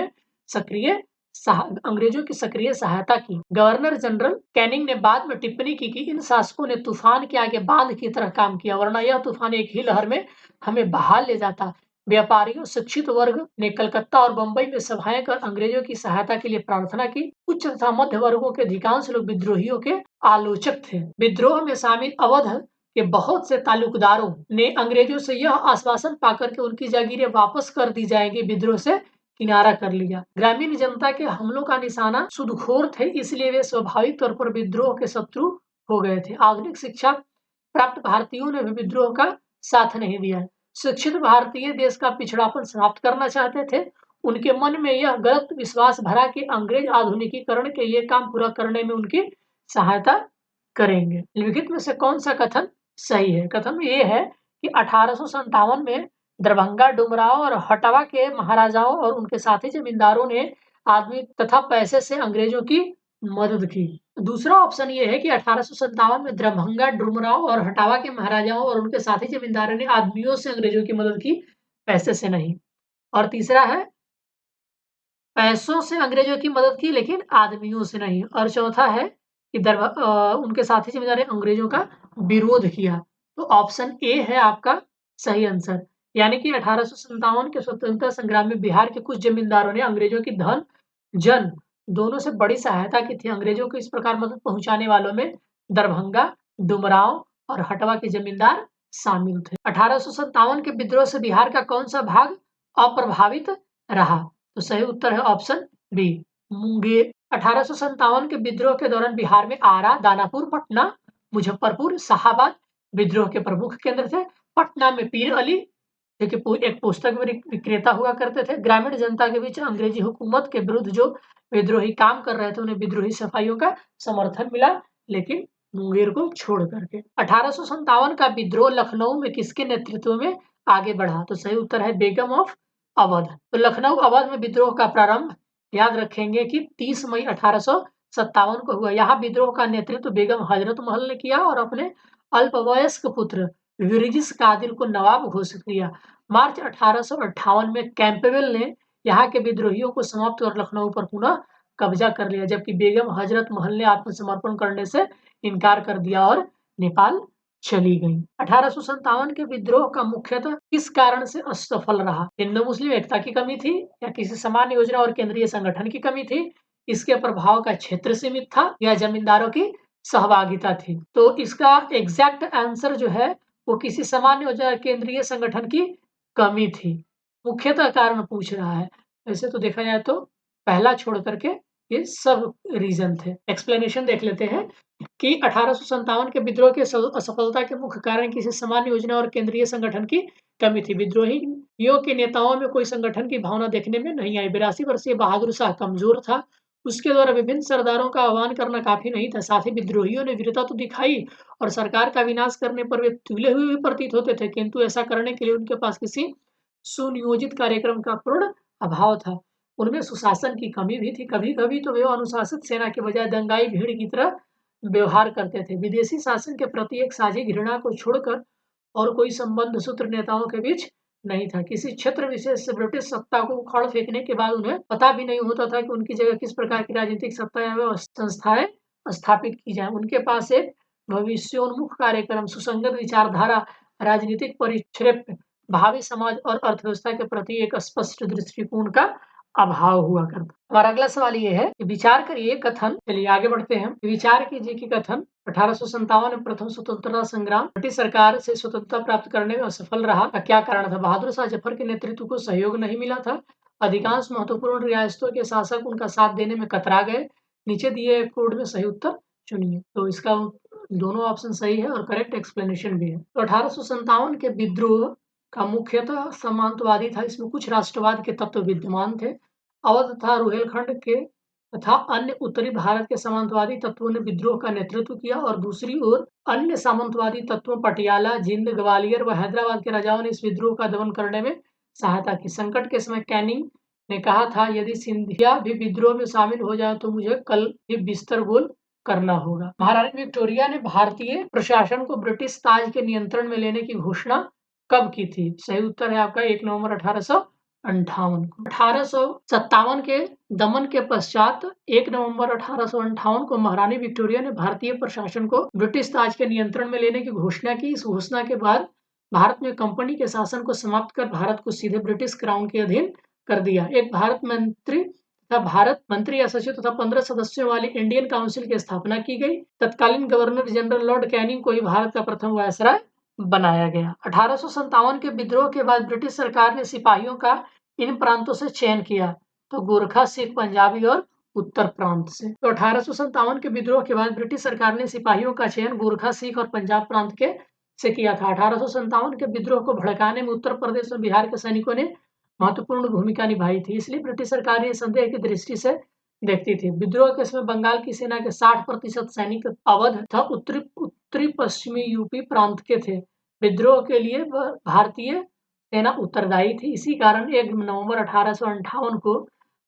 की सक्रिय सहायता की। गवर्नर जनरल कैनिंग ने बाद में टिप्पणी की कि इन शासकों ने तूफान के आगे बांध की तरह काम किया, वरना यह तूफान एक ही लहर में हमें बहा ले जाता। व्यापारियों, शिक्षित वर्ग ने कलकत्ता और बंबई में सभाएं कर अंग्रेजों की सहायता के लिए प्रार्थना की। उच्च तथा मध्य वर्गों के अधिकांश लोग विद्रोहियों के आलोचक थे। विद्रोह में शामिल अवध के बहुत से तालुकदारों ने अंग्रेजों से यह आश्वासन पाकर के उनकी जागीरें वापस कर दी जाएंगी विद्रोह से किनारा कर लिया। ग्रामीण जनता के हमलों का निशाना सूदखोर थे, इसलिए वे स्वाभाविक तौर पर विद्रोह के शत्रु हो गए थे। आधुनिक शिक्षा प्राप्त भारतीयों ने भी विद्रोह का साथ नहीं दिया। शिक्षित भारतीय देश का पिछड़ापन समाप्त करना चाहते थे। उनके मन में यह गलत विश्वास भरा कि अंग्रेज आधुनिकीकरण के ये काम पूरा करने में उनकी सहायता करेंगे। निम्नलिखित में से कौन सा कथन सही है? कथन ये है कि 1857 में दरभंगा, डुमरांव और हटवा के महाराजाओं और उनके साथी जमींदारों ने आदमी तथा पैसे से अंग्रेजों की मदद की। दूसरा ऑप्शन ये है कि 1857 में दरभंगा, डुमरांव और हटावा के महाराजाओं और उनके साथी जमींदारों ने आदमियों से अंग्रेजों की मदद की, पैसे से नहीं। और तीसरा है पैसों से अंग्रेजों की मदद की लेकिन आदमियों से नहीं। और चौथा है कि उनके साथी जमींदारों ने अंग्रेजों का विरोध किया। तो ऑप्शन ए है आपका सही आंसर। यानी कि 1857 के स्वतंत्रता संग्राम में बिहार के कुछ जमींदारों ने अंग्रेजों की धन, जन दोनों से बड़ी सहायता की थी। अंग्रेजों को इस प्रकार मदद पहुंचाने वालों में दरभंगा, डुमरांव और हटवा के जमींदार शामिल थे। 1857 के विद्रोह से बिहार का कौन सा भाग अप्रभावित रहा? तो सही उत्तर है ऑप्शन बी, मुंगेर। 1857 के विद्रोह के दौरान बिहार में आरा, दानापुर, पटना, मुजफ्फरपुर, शाहाबाद विद्रोह के प्रमुख केंद्र थे। पटना में पीर अली जो कि एक पुस्तक विक्रेता हुआ करते थे। ग्रामीण जनता के बीच अंग्रेजी हुकूमत के विरुद्ध जो विद्रोही काम कर रहे थे उन्हें विद्रोही सफाइयों का समर्थन मिला, लेकिन मुंगेर को छोड़ करके। 1857 का विद्रोह लखनऊ में किसके नेतृत्व में आगे बढ़ा? तो सही उत्तर है बेगम ऑफ अवध। तो लखनऊ अवध में विद्रोह का प्रारंभ याद रखेंगे कि 30 मई 1857 को हुआ। यहाँ विद्रोह का नेतृत्व बेगम हजरत महल ने किया और अपने अल्पवयस्क पुत्र विरजिस कादिर को नवाब घोषित किया। मार्च 1858 में कैंपबेल ने यहाँ के विद्रोहियों को समाप्त कर लखनऊ पर पुनः कब्जा कर लिया, जबकि बेगम हजरत महल ने आत्मसमर्पण करने से इनकार कर दिया और नेपाल चली गई। 1857 के विद्रोह का मुख्यतः किस कारण से असफल रहा? हिंदू मुस्लिम एकता की कमी थी या किसी सामान्य योजना और केंद्रीय संगठन की कमी थी, इसके प्रभाव का क्षेत्र सीमित था या जमींदारों की सहभागिता थी? तो इसका एग्जैक्ट आंसर जो है वो किसी सामान्य योजना केंद्रीय संगठन की कमी थी। मुख्यतः कारण पूछ रहा है। वैसे तो देखा जाए तो पहला छोड़ करके ये सब रीजन थे। एक्सप्लेनेशन देख लेते हैं कि 1857 के विद्रोह के असफलता के मुख्य कारण किसी सामान्य योजना और केंद्रीय संगठन की कमी थी। विद्रोहियों के नेताओं में कोई संगठन की भावना देखने में नहीं आई। 82 वर्षीय बहादुर शाह कमजोर था। उसके द्वारा विभिन्न सरदारों का आह्वान करना काफी नहीं था। साथ ही विद्रोहियों ने वीरता तो दिखाई और सरकार का विनाश करने पर वे तुले हुए भी प्रतीत होते थे, किंतु ऐसा करने के लिए उनके पास किसी सुनियोजित कार्यक्रम का पूर्ण अभाव था। उनमें सुशासन की कमी भी थी। कभी-कभी तो वे अनुशासित सेना के बजाय दंगाई भीड़ की तरह व्यवहार करते थे। विदेशी शासन के प्रति एक साझी घृणा को छोड़कर और कोई संबंध सूत्र नेताओं के बीच नहीं था। किसी क्षेत्र विशेष से ब्रिटिश सत्ता को उखाड़ फेंकने के बाद उन्हें पता भी नहीं होता था कि उनकी जगह किस प्रकार की राजनीतिक सत्ता या संस्थाएं स्थापित की जाए। उनके पास एक भविष्योन्मुख कार्यक्रम, सुसंगत विचारधारा, राजनीतिक परिप्रेक्ष्य, भावी समाज और अर्थव्यवस्था के प्रति एक स्पष्ट दृष्टिकोण का अभाव हुआ करता। हमारा अगला सवाल ये है कि विचार करिए कथन। चलिए आगे बढ़ते हैं। विचार कीजिए कि कथन 1857 में प्रथम स्वतंत्रता संग्राम ब्रिटिश सरकार से स्वतंत्रता प्राप्त करने में असफल रहा का क्या कारण था? बहादुर शाह जफर के नेतृत्व को सहयोग नहीं मिला था। अधिकांश महत्वपूर्ण रियासतों के शासक उनका साथ देने में कतरा गए। नीचे दिए कोड में सही उत्तर चुनिए। तो इसका दोनों ऑप्शन सही है और करेक्ट एक्सप्लेनेशन भी है। तो 1857 के विद्रोह का मुख्यतः सामंतवादी था। इसमें कुछ राष्ट्रवाद के तत्व विद्यमान थे। अवध तथा रुहेलखंड के तथा अन्य उत्तरी भारत के सामंतवादी तत्वों ने विद्रोह का नेतृत्व किया और दूसरी ओर अन्य सामंतवादी तत्वों पटियाला, जिंद, ग्वालियर व हैदराबाद के राजाओं ने इस विद्रोह का दमन करने में सहायता की। संकट के समय कैनिंग ने कहा था, यदि सिंधिया भी विद्रोह में शामिल हो जाए तो मुझे कल ही बिस्तर गोल करना होगा। महारानी विक्टोरिया ने भारतीय प्रशासन को ब्रिटिश ताज के नियंत्रण में लेने की घोषणा कब की थी? सही उत्तर है आपका 1 नवंबर 1858 को। 1857 के दमन के पश्चात 1 नवंबर 1858 को महारानी विक्टोरिया ने भारतीय प्रशासन को ब्रिटिश ताज के नियंत्रण में लेने की घोषणा की। इस घोषणा के बाद भारत में कंपनी के शासन को समाप्त कर भारत को सीधे ब्रिटिश क्राउन के अधीन कर दिया। एक भारत मंत्री या सचिव तथा 15 सदस्यों वाली इंडियन काउंसिल की स्थापना की गई। तत्कालीन गवर्नर जनरल लॉर्ड कैनिंग को ही भारत का प्रथम वायसराय बनाया गया। 1857 के विद्रोह के बाद ब्रिटिश सरकार ने सिपाहियों का इन प्रांतों से चयन किया, तो गोरखा, सिख, पंजाबी और उत्तर प्रांत से। तो 1857 के विद्रोह के बाद ब्रिटिश सरकार ने सिपाहियों का चयन गोरखा, सिख और पंजाब प्रांत के से किया था। 1857 के विद्रोह को भड़काने में उत्तर प्रदेश और बिहार के सैनिकों ने महत्वपूर्ण भूमिका निभाई थी, इसलिए ब्रिटिश सरकार ने संदेह की दृष्टि से देखती थी। विद्रोह के समय बंगाल की सेना के 60% सैनिक अवध तथा उत्तरी पश्चिमी यूपी प्रांत के थे। विद्रोह के लिए भारतीय सेना उत्तरदायी थी। इसी कारण 1 नवंबर 1858 को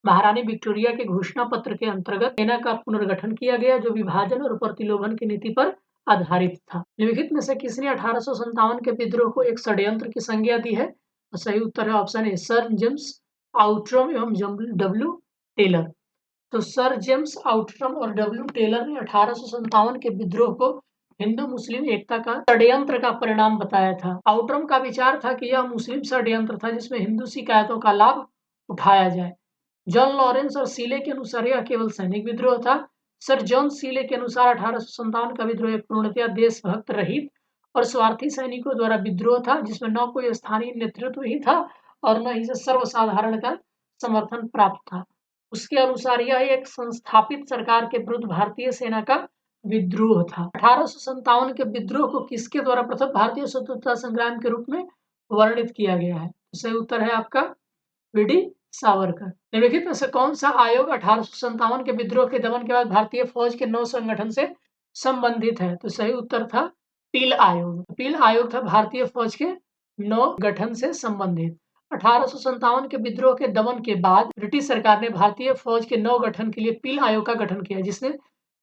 महारानी विक्टोरिया के घोषणा पत्र के अंतर्गत सेना का पुनर्गठन किया गया, जो विभाजन और प्रतिलोभन की नीति पर आधारित था। निम्नलिखित में से किसने 1857 के विद्रोह को एक षड्यंत्र की संज्ञा दी है? तो सही उत्तर है option A, sir James Outram एवं डब्ल्यू टेलर। तो सर जेम्स आउट्रम और डब्ल्यू टेलर ने 1857 के विद्रोह को हिंदू मुस्लिम एकता का षड्यंत्र का परिणाम बताया था। आउट्रम का विचार था कि यह मुस्लिम षड्यंत्र था जिसमें हिंदू शिकायतों का लाभ उठाया जाए। जॉन लॉरेंस और सीले के अनुसार यह केवल सैनिक विद्रोह था। सर जॉन सीले के अनुसार 1857 का विद्रोह एक पूर्णतया देशभक्त रहित और स्वार्थी सैनिकों द्वारा विद्रोह था, जिसमें न कोई स्थानीय नेतृत्व ही था और न ही सर्वसाधारण का समर्थन प्राप्त था। उसके अनुसार यह एक संस्थापित सरकार के विरुद्ध भारतीय सेना का विद्रोह था। 1857 के विद्रोह को किसके द्वारा प्रथम भारतीय स्वतंत्रता संग्राम के रूप में वर्णित किया गया है? सही उत्तर है आपका वीडी सावरकर। निम्नलिखित में से कौन सा आयोग 1857 के विद्रोह के दमन के बाद भारतीय फौज के नौ संगठन से संबंधित है? तो सही उत्तर था पील आयोग। पील आयोग था भारतीय फौज के नौ गठन से संबंधित। 1857 के विद्रोह के दमन के बाद ब्रिटिश सरकार ने भारतीय फौज के नौ गठन के लिए पील आयोग का गठन किया, जिसने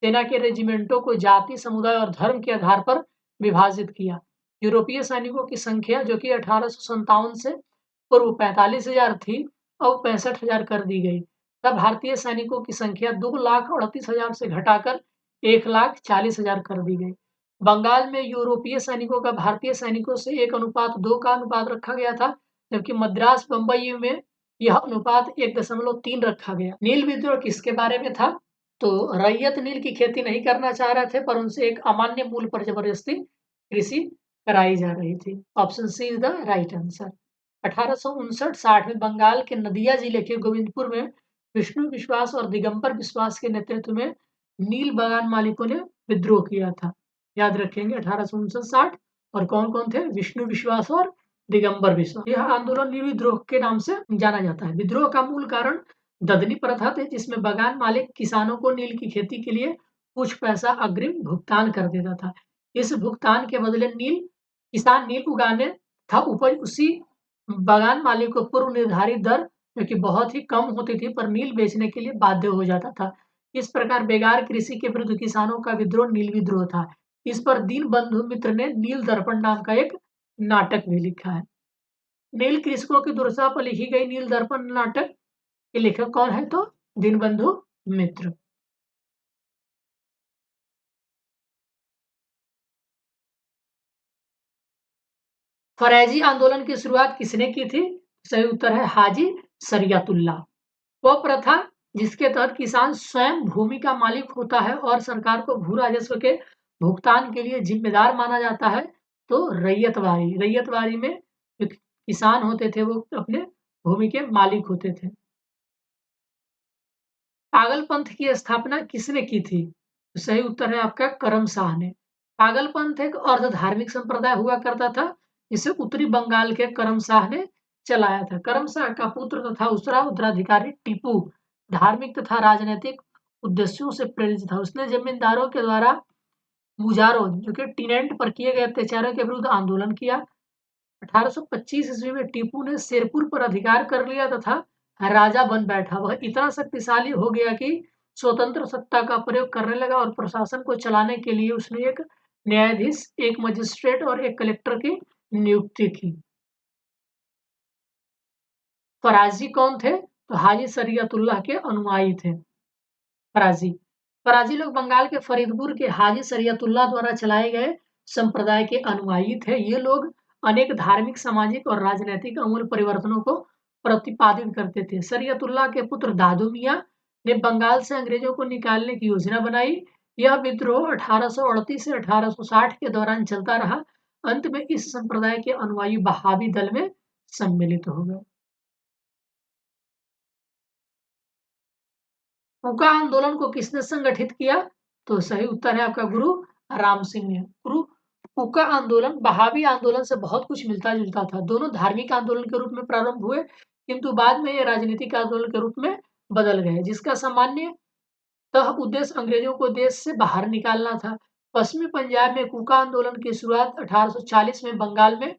सेना के रेजिमेंटों को जाति, समुदाय और धर्म के आधार पर विभाजित किया। यूरोपीय सैनिकों की संख्या, जो कि 1857 से पूर्व 45,000 थी, अब 65,000 कर दी गई। तब भारतीय सैनिकों की संख्या 2,38,000 से घटाकर 1,40,000 कर दी गई। बंगाल में यूरोपीय सैनिकों का भारतीय सैनिकों से 1:2 का अनुपात रखा गया था, जबकि मद्रास, बंबई में यह अनुपात 1.3 रखा गया। नील विद्रोह किसके बारे में था? तो रैयत नील की खेती नहीं करना चाह रहे थे, पर उनसे एक अमान्य मूल्य पर जबरदस्ती कृषि कराई जा रही थी। Option C is the right answer. 1859-60 में बंगाल के नदिया जिले के गोविंदपुर में विष्णु विश्वास और दिगंबर विश्वास के नेतृत्व में नील बागान मालिकों ने विद्रोह किया था। याद रखेंगे 1859-60 और कौन कौन थे? विष्णु विश्वास और दिगंबर विश्वास। यह आंदोलन नील विद्रोह के नाम से जाना जाता है। विद्रोह का मूल कारण ददनी प्रथा थे, जिसमें बागान मालिक किसानों को नील की खेती के लिए कुछ पैसा अग्रिम भुगतान कर देता था। इस भुगतान के बदले किसान नील उगाने था उपज उसी बागान मालिक को पूर्व निर्धारित दर, जो कि बहुत ही कम होती थी, पर नील बेचने के लिए बाध्य हो जाता था। इस प्रकार बेगार कृषि के विरुद्ध किसानों का विद्रोह नील विद्रोह था। इस पर दीनबंधु मित्र ने नील दर्पण नाम का एक नाटक भी लिखा है। नील कृषकों की दुर्दशा पर लिखी गई नील दर्पण नाटक के लेखक कौन है? तो दीनबंधु मित्र। फरैजी आंदोलन की शुरुआत किसने की थी? सही उत्तर है हाजी शरियतुल्लाह। वह प्रथा जिसके तहत किसान स्वयं भूमि का मालिक होता है और सरकार को भू राजस्व के भुगतान के लिए जिम्मेदार माना जाता है, तो रैयतवारी। रैयतवारी में जो किसान होते थे वो अपने भूमि के मालिक होते थे। पागलपंथ की स्थापना किसने की थी? तो सही उत्तर है आपका करम शाह ने। पागलपंथ एक अर्ध धार्मिक संप्रदाय हुआ करता था, जिसे उत्तरी बंगाल के करम शाह ने चलाया था। करम शाह का पुत्र तथा उसका उत्तराधिकारी टीपू धार्मिक तथा राजनीतिक उद्देश्यों से प्रेरित था। उसने जमींदारों के द्वारा मुजारों, जो कि टीनेंट पर किए गए अत्याचारों के विरुद्ध आंदोलन किया। 1825 ईस्वी में टीपू ने शेरपुर पर अधिकार कर लिया तथा राजा बन बैठा। वह इतना शक्तिशाली हो गया कि स्वतंत्र सत्ता का प्रयोग करने लगा और प्रशासन को चलाने के लिए उसने एक न्यायाधीश, एक मजिस्ट्रेट और एक कलेक्टर की नियुक्ति की। फराजी कौन थे? तो हाजी शरियतुल्लाह के अनुयायी थे फराजी। फराजी लोग बंगाल के फरीदपुर के हाजी शरियतुल्लाह द्वारा चलाए गए संप्रदाय के अनुयायी थे। ये लोग अनेक धार्मिक, सामाजिक और राजनीतिक अमूल परिवर्तनों को प्रतिपादित करते थे। शरियतुल्लाह के पुत्र दादू मियां ने बंगाल से अंग्रेजों को निकालने की योजना बनाई। यह विद्रोह 1838 से 1860 के दौरान चलता रहा। अंत में इस संप्रदाय के अनुयायी बहावी दल में सम्मिलित हो गए। कूका आंदोलन को किसने संगठित किया? तो सही उत्तर है आपका गुरु राम सिंह ने। गुरु कूका आंदोलन बहावी आंदोलन से बहुत कुछ मिलता-जुलता था। दोनों धार्मिक आंदोलन के रूप में प्रारंभ हुए, किंतु बाद में ये राजनीतिक आंदोलन के रूप में बदल गए, जिसका सामान्यतः उद्देश्य अंग्रेजों को देश से बाहर निकालना था। पश्चिमी पंजाब में कूका आंदोलन की शुरुआत 1840 में बंगाल में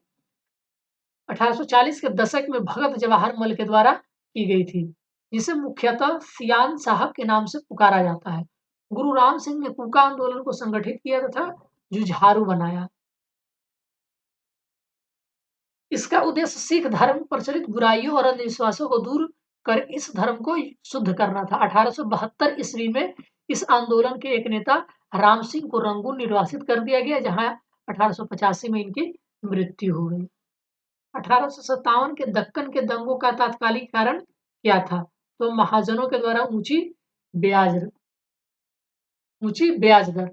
1840 के दशक में भगत जवाहर मल के द्वारा की गई थी, जिसे मुख्यतः सियान साहब के नाम से पुकारा जाता है। गुरु राम सिंह ने कूका आंदोलन को संगठित किया तथा जुझारू बनाया। इसका उद्देश्य सिख धर्म में प्रचलित बुराइयों और अंधविश्वासों को दूर कर इस धर्म को शुद्ध करना था। 1872 ईस्वी में इस आंदोलन के एक नेता राम सिंह को रंगून निर्वासित कर दिया गया, जहां 1885 में इनकी मृत्यु हो गई। 1857 के दक्कन के दंगों का तात्कालिक कारण क्या था? तो महाजनों के द्वारा ब्याज ऊंची ब्याज दर।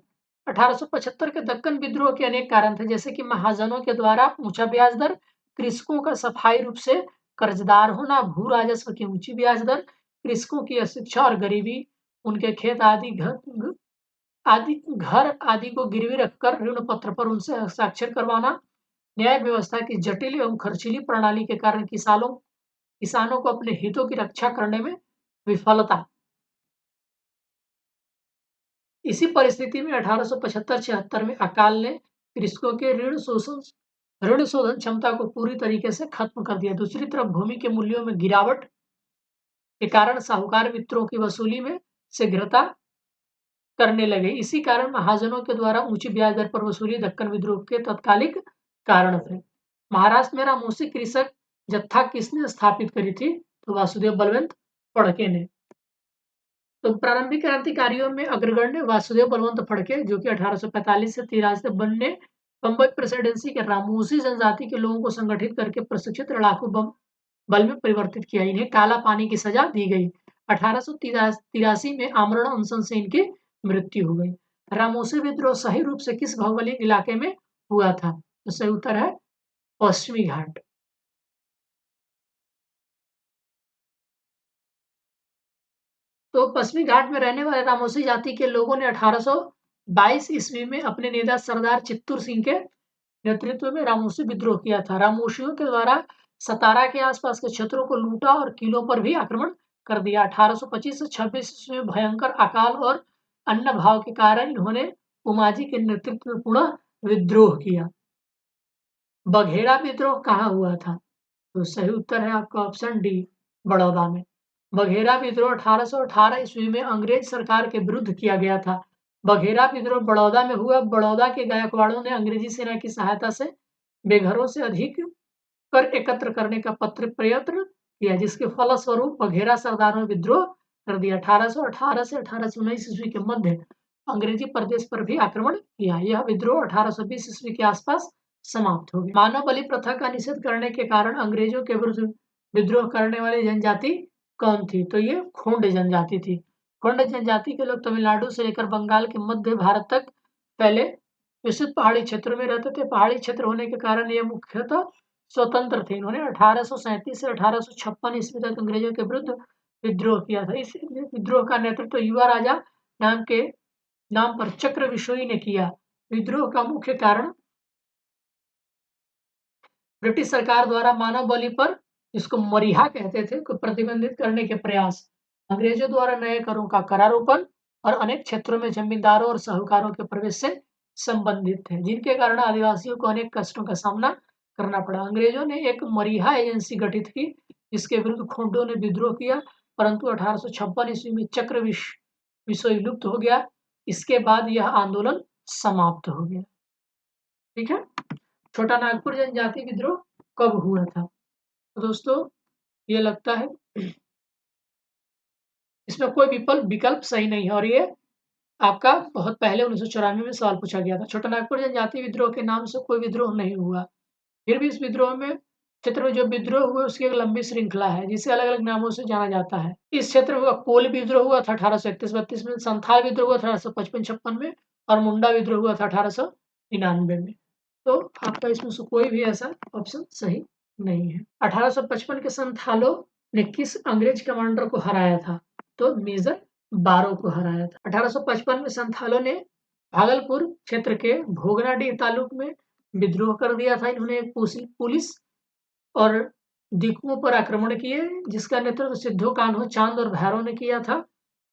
1875 के दक्कन विद्रोह के अनेक कारण थे, जैसे कि महाजनों के द्वारा ऊंचा ब्याज दर, कृषकों का सफाई रूप से कर्जदार होना, भू राजस्व की ऊंची ब्याज दर, कृषकों की अशिक्षा और गरीबी, उनके खेत घर आदि को गिरवी रखकर ऋण पत्र पर उनसे हस्ताक्षर करवाना, न्याय व्यवस्था की जटिल एवं खर्चीली प्रणाली के कारण किसानों को अपने हितों की रक्षा करने में विफलता। इसी परिस्थिति में 1875-76 में अकाल ने कृषकों के ऋण शोधन क्षमता को पूरी तरीके से खत्म कर दिया। दूसरी तरफ भूमि के मूल्यों में गिरावट के कारण साहूकार मित्रों की वसूली में शीघ्रता करने लगे। इसी कारण महाजनों के द्वारा ऊंची ब्याज दर पर वसूली दक्कन विद्रोह के तत्कालिक कारण थे। महाराष्ट्र में रामोसी कृषक जत्था किसने स्थापित करी थी? तो वासुदेव बलवंत फड़के ने। तो प्रारंभिक क्रांतिकारियों में अग्रगण्य वासुदेव बलवंत फड़के, जो कि 1845 से 83 बनने बम्बई प्रेसिडेंसी के रामोसी जनजाति के लोगों को संगठित करके प्रशिक्षित लड़ाकू बल में परिवर्तित किया। इन्हें काला पानी की सजा दी गई। 1883 में आमरण अनशन से इनकी मृत्यु हो गई। रामोसी विद्रोह सही रूप से किस भौगोलिक इलाके में हुआ था? तो सही उत्तर है पश्चिमी घाट। तो पश्चिमी घाट में रहने वाले रामोसी जाति के लोगों ने 1822 ईस्वी में अपने नेता सरदार चित्तूर सिंह के नेतृत्व में रामोसी विद्रोह किया था। रामोशियों के द्वारा सतारा के आसपास के क्षेत्रों को लूटा और किलों पर भी आक्रमण कर दिया। 1825 से 26 ईस्वी में भयंकर अकाल और अन्न भाव के कारण इन्होंने उमाजी के नेतृत्व में पुनः विद्रोह किया। बघेरा विद्रोह कहाँ हुआ था? तो सही उत्तर है आपका ऑप्शन डी, बड़ौदा में। बघेरा विद्रोह 1818 ईस्वी में अंग्रेज सरकार के विरुद्ध किया गया था। बघेरा विद्रोह बड़ौदा में हुआ। बड़ौदा के गायकवाड़ों ने अंग्रेजी सेना की सहायता से बेघरों से अधिक कर एकत्र करने का प्रयत्न किया, जिसके फलस्वरूप बघेरा सरदारों ने विद्रोह कर दिया। 1818 से 1819 ईस्वी के मध्य अंग्रेजी प्रदेश पर भी आक्रमण किया। यह विद्रोह 1820 ईस्वी के आसपास समाप्त हो गया। मानव बलि प्रथा का निषेध करने के कारण अंग्रेजों के विरुद्ध विद्रोह करने वाली जनजाति कौन थी? तो ये खोंड जनजाति थी। खोंड जनजाति के लोग तमिलनाडु से लेकर बंगाल के मध्य भारत तक फैले विस्तृत पहाड़ी क्षेत्रों में रहते थे। पहाड़ी क्षेत्र होने के कारण ये मुख्यतः स्वतंत्र थे। इन्होंने 1837 से 1856 ईस्वी तक अंग्रेजों के विरुद्ध विद्रोह किया था। इस विद्रोह का नेतृत्व युवा राजा नाम पर चक्र विशोई ने किया। विद्रोह का मुख्य कारण ब्रिटिश सरकार द्वारा मानव बलि पर, जिसको मरीहा कहते थे, को प्रतिबंधित करने के प्रयास, अंग्रेजों द्वारा नए करों का करारोपण और अनेक क्षेत्रों में जमींदारों और साहूकारों के प्रवेश से संबंधित थे, जिनके कारण आदिवासियों को अनेक कष्टों का सामना करना पड़ा। अंग्रेजों ने एक मरीहा एजेंसी गठित की, जिसके विरुद्ध खोंडों ने विद्रोह किया, परंतु 1856 ईस्वी में चक्र विशोई लुप्त हो गया। इसके बाद यह आंदोलन समाप्त हो गया। ठीक है। छोटा नागपुर जनजाति विद्रोह कब हुआ था? तो दोस्तों ये लगता है इसमें कोई विकल्प सही नहीं है और ये आपका बहुत पहले 1994 में सवाल पूछा गया था। छोटा नागपुर जनजाति विद्रोह के नाम से कोई विद्रोह नहीं हुआ। फिर भी इस विद्रोह में क्षेत्र में जो विद्रोह हुए उसकी एक लंबी श्रृंखला है, जिसे अलग अलग नामों से जाना जाता है। इस क्षेत्र में कोल विद्रोह हुआ था 1831-32 में, संथाल विद्रोह हुआ था 1855-56 में और मुंडा विद्रोह हुआ था 1899 में। तो आपका इसमें से कोई भी ऐसा ऑप्शन सही नहीं है। 1855 के संथालों ने किस अंग्रेज कमांडर को हराया था? तो मेजर बारो को हराया था। 1855 में संथालों ने भागलपुर क्षेत्र के भोगनाडीह तालुक में विद्रोह कर दिया था। इन्होंने एक पुलिस और दिकुओं पर आक्रमण किए, जिसका नेतृत्व सिद्धू कान्हो चांद और भैरव ने किया था।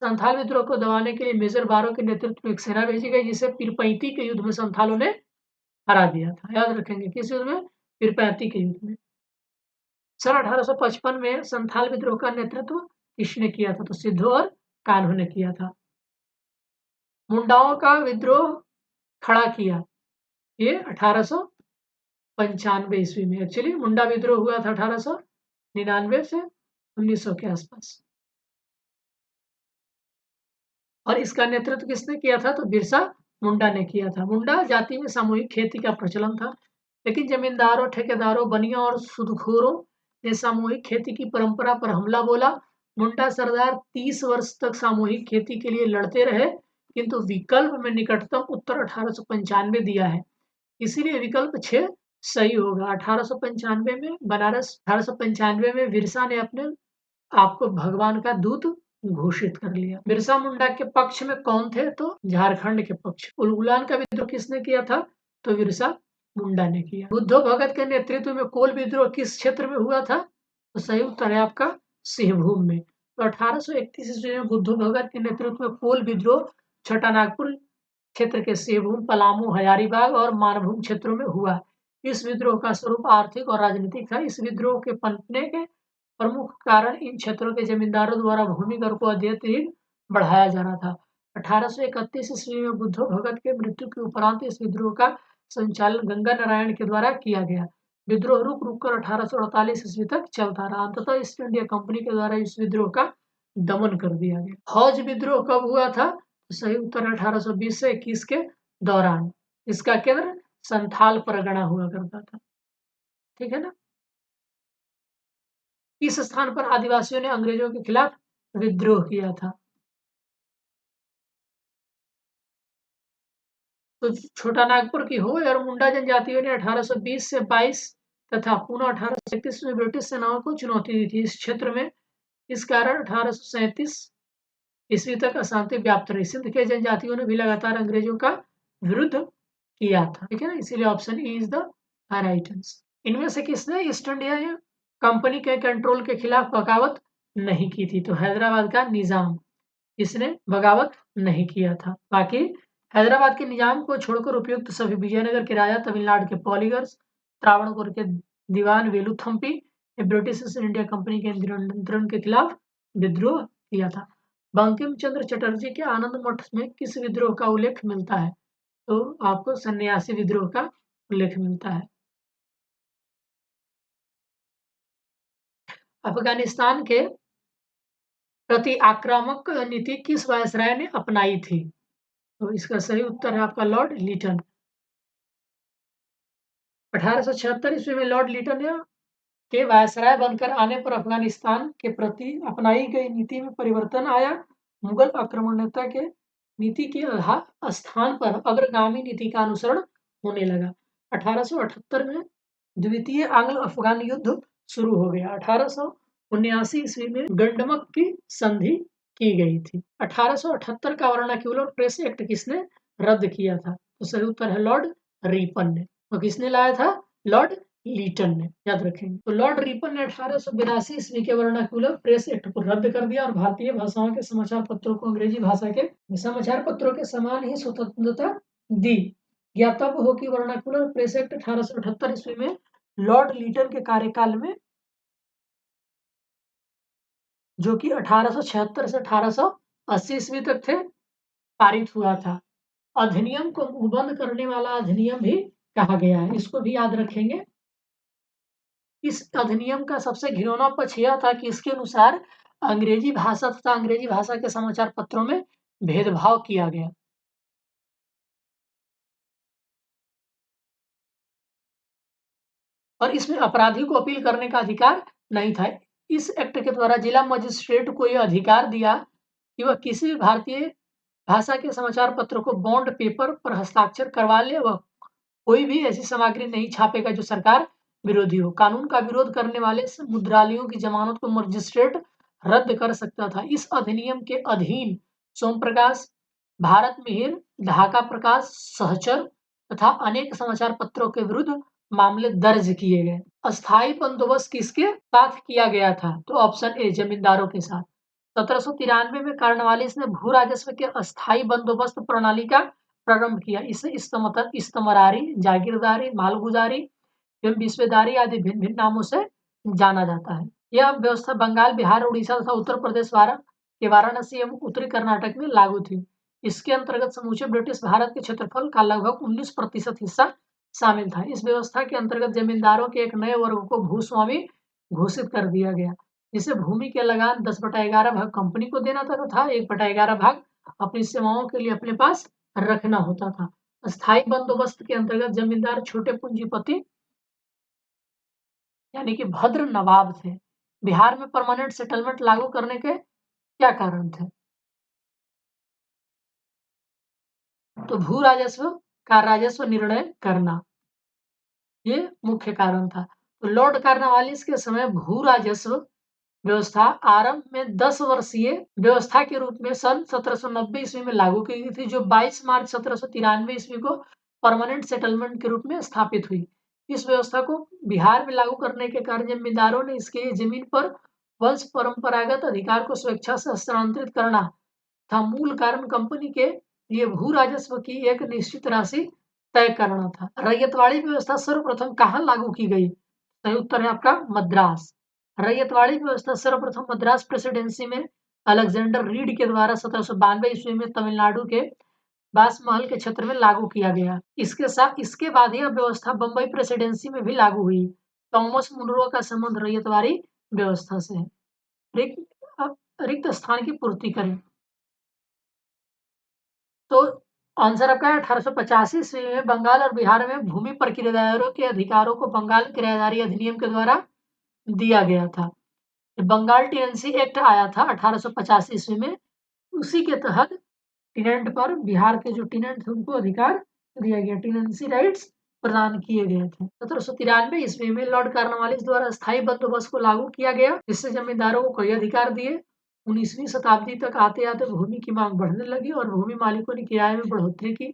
संथाल विद्रोह को दबाने के लिए मेजर बारो के नेतृत्व में एक सेना भेजी गई, जिसे पीरपैंती के युद्ध में संथालों ने हरा दिया था। याद रखेंगे किस युद्ध में? पीरपैंती के युद्ध में। सन 1855 में संथाल विद्रोह का नेतृत्व किसने किया था? तो सिद्धू और कान्हो ने किया था। मुंडाओं का विद्रोह खड़ा किया, ये 1895 ईस्वी में। एक्चुअली मुंडा विद्रोह हुआ था 1899 से 1900 के आसपास, और इसका नेतृत्व किसने किया था? तो बिरसा मुंडा ने किया था। मुंडा जाति में सामूहिक खेती का प्रचलन था, लेकिन जमींदारों, ठेकेदारों, बनियों और सूदखोरों ने सामूहिक खेती की परंपरा पर हमला बोला। मुंडा सरदार 30 वर्ष तक सामूहिक खेती के लिए लड़ते रहे, किंतु विकल्प में निकटतम उत्तर 1895 दिया है, इसीलिए विकल्प 6 सही होगा। 1895 में बनारस 1895 में बिरसा ने अपने आपको भगवान का दूत घोषित कर लिया। बिरसा मुंडा के पक्ष में कौन थे? तो झारखंड के पक्ष। उलगुलान का विद्रोह किसने किया था? तो बिरसा मुंडा ने किया। बुद्धो भगत के नेतृत्व में कोल विद्रोह किस क्षेत्र में हुआ था? तो सही उत्तर है आपका सिंहभूम में। तो 1831 ईस्वी में बुद्धो भगत के नेतृत्व में कोल विद्रोह छोटानागपुर क्षेत्र के सिंहभूम, पलामू, हजारीबाग और मानभूम क्षेत्रों में हुआ। इस विद्रोह का स्वरूप आर्थिक और राजनीतिक था। इस विद्रोह के पनपने के प्रमुख कारण इन क्षेत्रों के जमींदारों द्वारा भूमि कर को अत्यधिक बढ़ाया जा रहा था। 1831 ईस्वी में बुद्धो भगत के मृत्यु के उपरांत इस विद्रोह का संचालन गंगा नारायण के द्वारा किया गया। विद्रोह रुक कर 1848 ईस्वी तक चलता रहा। अंततः ईस्ट इंडिया कंपनी के द्वारा इस विद्रोह का दमन कर दिया गया। हौज विद्रोह कब हुआ था? तो सही उत्तर 1820 से 21 के दौरान। इसका केंद्र संथाल परगना हुआ करता था। ठीक है ना? किस स्थान पर आदिवासियों ने अंग्रेजों के खिलाफ विद्रोह किया था? तो छोटा नागपुर की हो और मुंडा जनजातियों ने 1820 से 22 तथा पुनः 1831 में ब्रिटिश सेनाओं को चुनौती दी थी इस क्षेत्र में। इस कारण 1837 ईस्वी तक अशांति व्याप्त रही। सिंध के जनजातियों ने भी लगातार अंग्रेजों का विरुद्ध किया था। ठीक है ना? इसीलिए option E is the right answer. इनमें से किसने ईस्ट इंडिया कंपनी के कंट्रोल के खिलाफ बगावत नहीं की थी? तो हैदराबाद का निजाम, इसने बगावत नहीं किया था। बाकी हैदराबाद के निजाम को छोड़कर उपयुक्त सभी विजयनगर के राजा, तमिलनाडु के पॉलीगर्स, त्रावणकोर के दीवान वेलुथम्पी ने ब्रिटिश ईस्ट इंडिया कंपनी के नियंत्रण के खिलाफ विद्रोह किया था। बंकिम चंद्र चटर्जी के आनंद मठ में किस विद्रोह का उल्लेख मिलता है? तो आपको सन्यासी विद्रोह का उल्लेख मिलता है। अफगानिस्तान के प्रति आक्रामक नीति किस वायसराय ने अपनाई थी? तो इसका सही उत्तर है आपका लॉर्ड लीटन। 1876 ईस्वी में लॉर्ड लीटन के वायसराय बनकर आने पर अफगानिस्तान के प्रति अपनाई गई नीति में परिवर्तन आया। मुगल आक्रमणकर्ता के नीति के स्थान पर अग्रगामी नीति का अनुसरण होने लगा। 1878 में द्वितीय आंग्ल अफगान युद्ध शुरू हो गया। 1879 ईस्वी में गंडमक की संधि की गई थी। 1878 का वर्नाक्यूलर प्रेस एक्ट किसने रद्द किया था? तो सही उत्तर है लॉर्ड रिपन ने। तो किसने लाया था? लॉर्ड लीटन ने। याद रखेंगे। तो लॉर्ड रिपन ने 1882 ईस्वी के वर्नाक्यूलर प्रेस एक्ट को रद्द कर दिया और भारतीय भाषाओं के समाचार पत्रों को अंग्रेजी भाषा के समाचार पत्रों के समान ही स्वतंत्रता दी। या तब हो कि वर्नाक्यूलर प्रेस एक्ट 1878 ईस्वी में लॉर्ड लीटन के कार्यकाल में, जो कि 1876 से 1880 ईस्वी तक थे, पारित हुआ था। अधिनियम को मुंहबंद करने वाला अधिनियम भी कहा गया है। इसको भी याद रखेंगे। इस अधिनियम का सबसे घिनौना पक्ष यह था कि इसके अनुसार अंग्रेजी भाषा तथा अंग्रेजी भाषा के समाचार पत्रों में भेदभाव किया गया। और इसमें अपराधी को अपील करने का अधिकार नहीं था। इस एक्ट के द्वारा जिला मजिस्ट्रेट को यह अधिकार दिया कि वह किसी भी भारतीय भाषा के समाचार पत्र को बॉन्ड पेपर पर हस्ताक्षर करवा ले। वह कोई भी ऐसी सामग्री नहीं छापेगा जो सरकार विरोधी हो। कानून का विरोध करने वाले मुद्रालयों की जमानत को मजिस्ट्रेट रद्द कर सकता था। इस अधिनियम के अधीन सोम प्रकाश, भारत मिहिर, ढाका प्रकाश, सहचर तथा अनेक समाचार पत्रों के विरुद्ध मामले दर्ज किए गए। अस्थायी बंदोबस्त किसके साथ किया गया था? तो ऑप्शन ए जमींदारों के साथ। 1793 में कॉर्नवालिस ने भू राजस्व के अस्थायी बंदोबस्त प्रणाली का प्रारंभ किया। इसे इस्तमरारी, जागीरदारी, मालगुजारी एवं विस्वेदारी आदि भिन्न-भिन्न नामों से जाना जाता है। यह व्यवस्था बंगाल, बिहार, उड़ीसा तथा उत्तर प्रदेश के वाराणसी एवं उत्तरी कर्नाटक में लागू थी। इसके अंतर्गत समूचे ब्रिटिश भारत के क्षेत्रफल का लगभग 19% हिस्सा शामिल था। इस व्यवस्था के अंतर्गत जमींदारों के एक नए वर्ग को भूस्वामी घोषित कर दिया गया, जिसे भूमि के लगान 10/11 भाग कंपनी को देना था तथा 1/11 भाग अपनी सेवाओं के लिए अपने पास रखना होता था। अस्थायी बंदोबस्त के अंतर्गत जमींदार छोटे पूंजीपति यानी कि भद्र नवाब थे। बिहार में परमानेंट सेटलमेंट लागू करने के क्या कारण थे? तो भू राजस्व का राजस्व निर्णय करना, ये मुख्य कारण था। तो लॉर्ड कॉर्नवालिस के समय भू राजस्व व्यवस्था आरंभ में 10 वर्षीय व्यवस्था के रूप में सन 1790 ईस्वी में लागू की गई थी, जो 22 मार्च 1793 ईस्वी को परमानेंट सेटलमेंट के रूप में स्थापित हुई। इस व्यवस्था को बिहार में लागू करने के कारण जमींदारों ने इसके लिए जमीन पर वंश परंपरागत अधिकार को स्वेच्छा से हस्तांतरित करना था। मूल कारण कंपनी के लिए भू राजस्व की एक निश्चित राशि तय करना था। रैयतवाड़ी व्यवस्था सर्वप्रथम कहाँ लागू की गई? सही उत्तर है आपका मद्रास। रैयतवाड़ी व्यवस्था सर्वप्रथम मद्रास प्रेसिडेंसी में अलेक्जेंडर रीड के द्वारा 1792 ईस्वी में तमिलनाडु के बासमहल के क्षेत्र में लागू किया गया। इसके बाद यह व्यवस्था बंबई प्रेसिडेंसी में भी लागू हुई। थॉमस मुनरो का संबंध रैयतवाड़ी व्यवस्था से है। रिक्त स्थान की पूर्ति करें। तो आंसर आपका है 1885 ईस्वी में बंगाल और बिहार में भूमि पर किराएदारों के अधिकारों को बंगाल किराएदारी अधिनियम के द्वारा दिया गया था। बंगाल टेनेंसी एक्ट आया था 1885 ईस्वी में। उसी के तहत टेनेंट पर बिहार के जो टेनेंट थे उनको अधिकार दिया गया, टेनेंसी राइट्स प्रदान किए गए थे। 1793 ईस्वी में लॉर्ड कॉर्नवालिस द्वारा स्थायी बंदोबस्त को लागू किया गया, जिससे जमींदारों को कई अधिकार दिए। 19वीं शताब्दी तक आते आते भूमि की मांग बढ़ने लगी और भूमि मालिकों ने किराए में बढ़ोतरी की।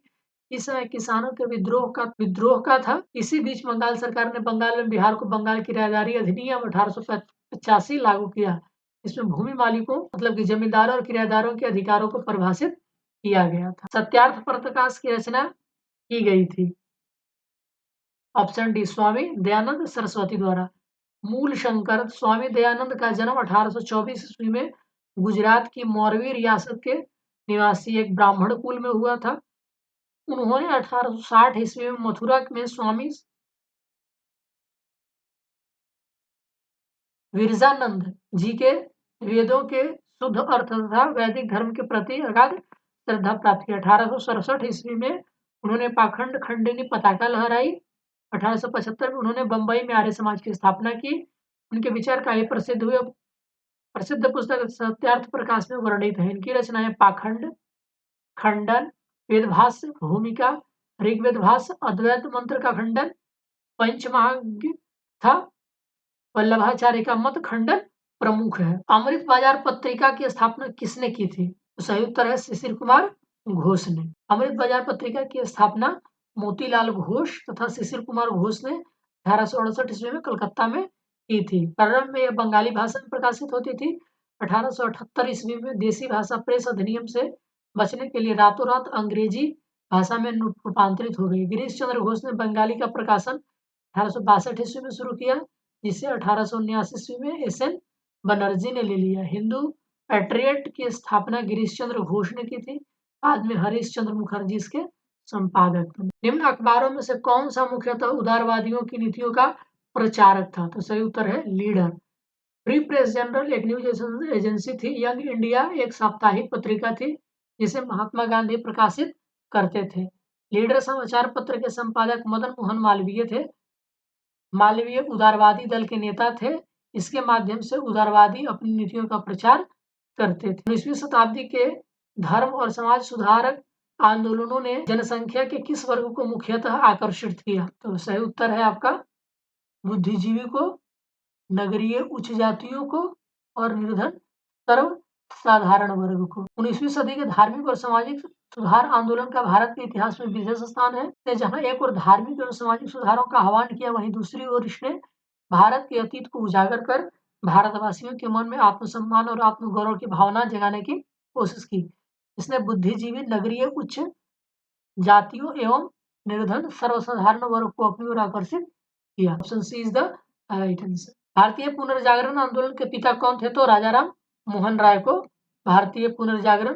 इस समय किसानों के विद्रोह का था। इसी बीच बंगाल सरकार ने बंगाल में बिहार को बंगाल किराएदारी अधिनियम 1885 लागू किया। इसमें भूमि मालिकों मतलब कि जमींदारों और किराएदारों के अधिकारों को परिभाषित किया गया था। सत्यार्थ प्रकाश की रचना की गई थी। ऑप्शन डी स्वामी दयानंद सरस्वती द्वारा। मूल शंकर स्वामी दयानंद का जन्म 1824 ईस्वी में गुजरात की मोरवी रियासत के निवासी एक ब्राह्मण कुल में हुआ था। उन्होंने 1860 ईस्वी में मथुरा में स्वामी विरजानंद जी के वेदों के शुद्ध अर्थ तथा वैदिक धर्म के प्रति अगाध श्रद्धा प्राप्त की। 1867 ईस्वी में उन्होंने पाखंड खंडिनी पताका लहराई। 1875 में उन्होंने बंबई में आर्य समाज की स्थापना की। उनके विचार काफी प्रसिद्ध हुए। प्रसिद्ध पुस्तक सत्यार्थ प्रकाश में वर्णित है। इनकी रचनाएं पाखंड खंडन, वेदभाष्य, भूमिका, ऋग्वेद भाष्य, अद्वैत मंत्र का खंडन, पंचमहायज्ञ था, वल्लभाचार्य का मत खंडन प्रमुख है। अमृत बाजार पत्रिका की स्थापना किसने की थी? तो सही उत्तर है शिशिर कुमार घोष ने। अमृत बाजार पत्रिका की स्थापना मोतीलाल घोष तथा शिशिर कुमार घोष ने 1868 ईस्वी में कलकत्ता में की थी। प्रारंभ में यह बंगाली भाषा में प्रकाशित होती थी। 1878 ईस्वी में देसी भाषा प्रेस अधिनियम से बचने के लिए रातों रात अंग्रेजी भाषा में रूपांतरित हो गई। गिरीश चंद्र घोष ने बंगाली का प्रकाशन 1862 ईस्वी में शुरू किया, जिसे 1879 ईस्वी में एस.एन. बनर्जी ने ले लिया। हिंदू पैट्रियट की स्थापना गिरीश चंद्र घोष ने की थी। बाद में हरीश चंद्र मुखर्जी इसके संपादक थे। निम्न अखबारों में से कौन सा मुख्यतः उदारवादियों की नीतियों का प्रचारक था? तो सही उत्तर है लीडर। फ्री प्रेस जनरल एक न्यूज एजेंसी थी। यंग इंडिया एक साप्ताहिक पत्रिका थी जिसे महात्मा गांधी प्रकाशित करते थे। लीडर समाचार पत्र के संपादक मदन मोहन मालवीय थे। मालवीय उदारवादी दल के नेता थे। इसके माध्यम से उदारवादी अपनी नीतियों का प्रचार करते थे। 19वीं शताब्दी के धर्म और समाज सुधारक आंदोलनों ने जनसंख्या के किस वर्ग को मुख्यतः आकर्षित किया? तो सही उत्तर है आपका बुद्धिजीवी को, नगरीय उच्च जातियों को और निर्धन सर्व साधारण वर्ग को। 19वीं सदी के धार्मिक और सामाजिक सुधार आंदोलन का भारत के इतिहास में विशेष स्थान है। जहाँ एक ओर धार्मिक और सामाजिक सुधारों का आह्वान किया, वहीं दूसरी ओर इसने भारत के अतीत को उजागर कर भारतवासियों के मन में आत्मसम्मान और आत्मगौरव की भावना जगाने की कोशिश की। इसने बुद्धिजीवी, नगरीय, उच्च जातियों एवं निर्धन सर्वसाधारण वर्ग को अपनी ओर आकर्षित किया। Option C is the right answer. भारतीय पुनर्जागरण आंदोलन के पिता कौन थे? तो राजाराम मोहन राय को भारतीय पुनर्जागरण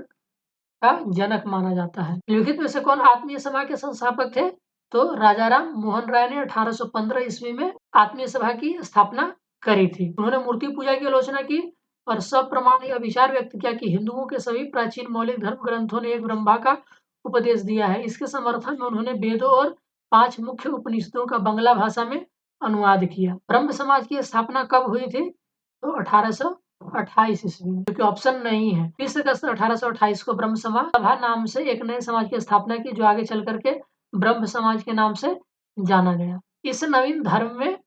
का जनक माना जाता है। निम्नलिखित में से कौन आत्मीय सभा के संस्थापक थे? तो राजाराम मोहन राय ने 1815 ईस्वी में आत्मीय सभा की स्थापना करी थी। उन्होंने मूर्ति पूजा की आलोचना की और सप्रमाण यह विचार व्यक्त किया कि हिंदुओं के सभी प्राचीन मौलिक धर्म ग्रंथों ने एक ब्रह्मा का उपदेश दिया है। इसके समर्थन में उन्होंने वेदों और 5 मुख्य उपनिषदों का बांग्ला भाषा में अनुवाद किया। ब्रह्म समाज की स्थापना कब हुई थी? तो 1828 ईस्वी में, क्योंकि ऑप्शन नहीं है। 30 अगस्त 1828 को ब्रह्म सभा नाम से एक नए समाज की स्थापना की, जो आगे चल करके ब्रह्म समाज के नाम से जाना गया। इस नवीन धर्म में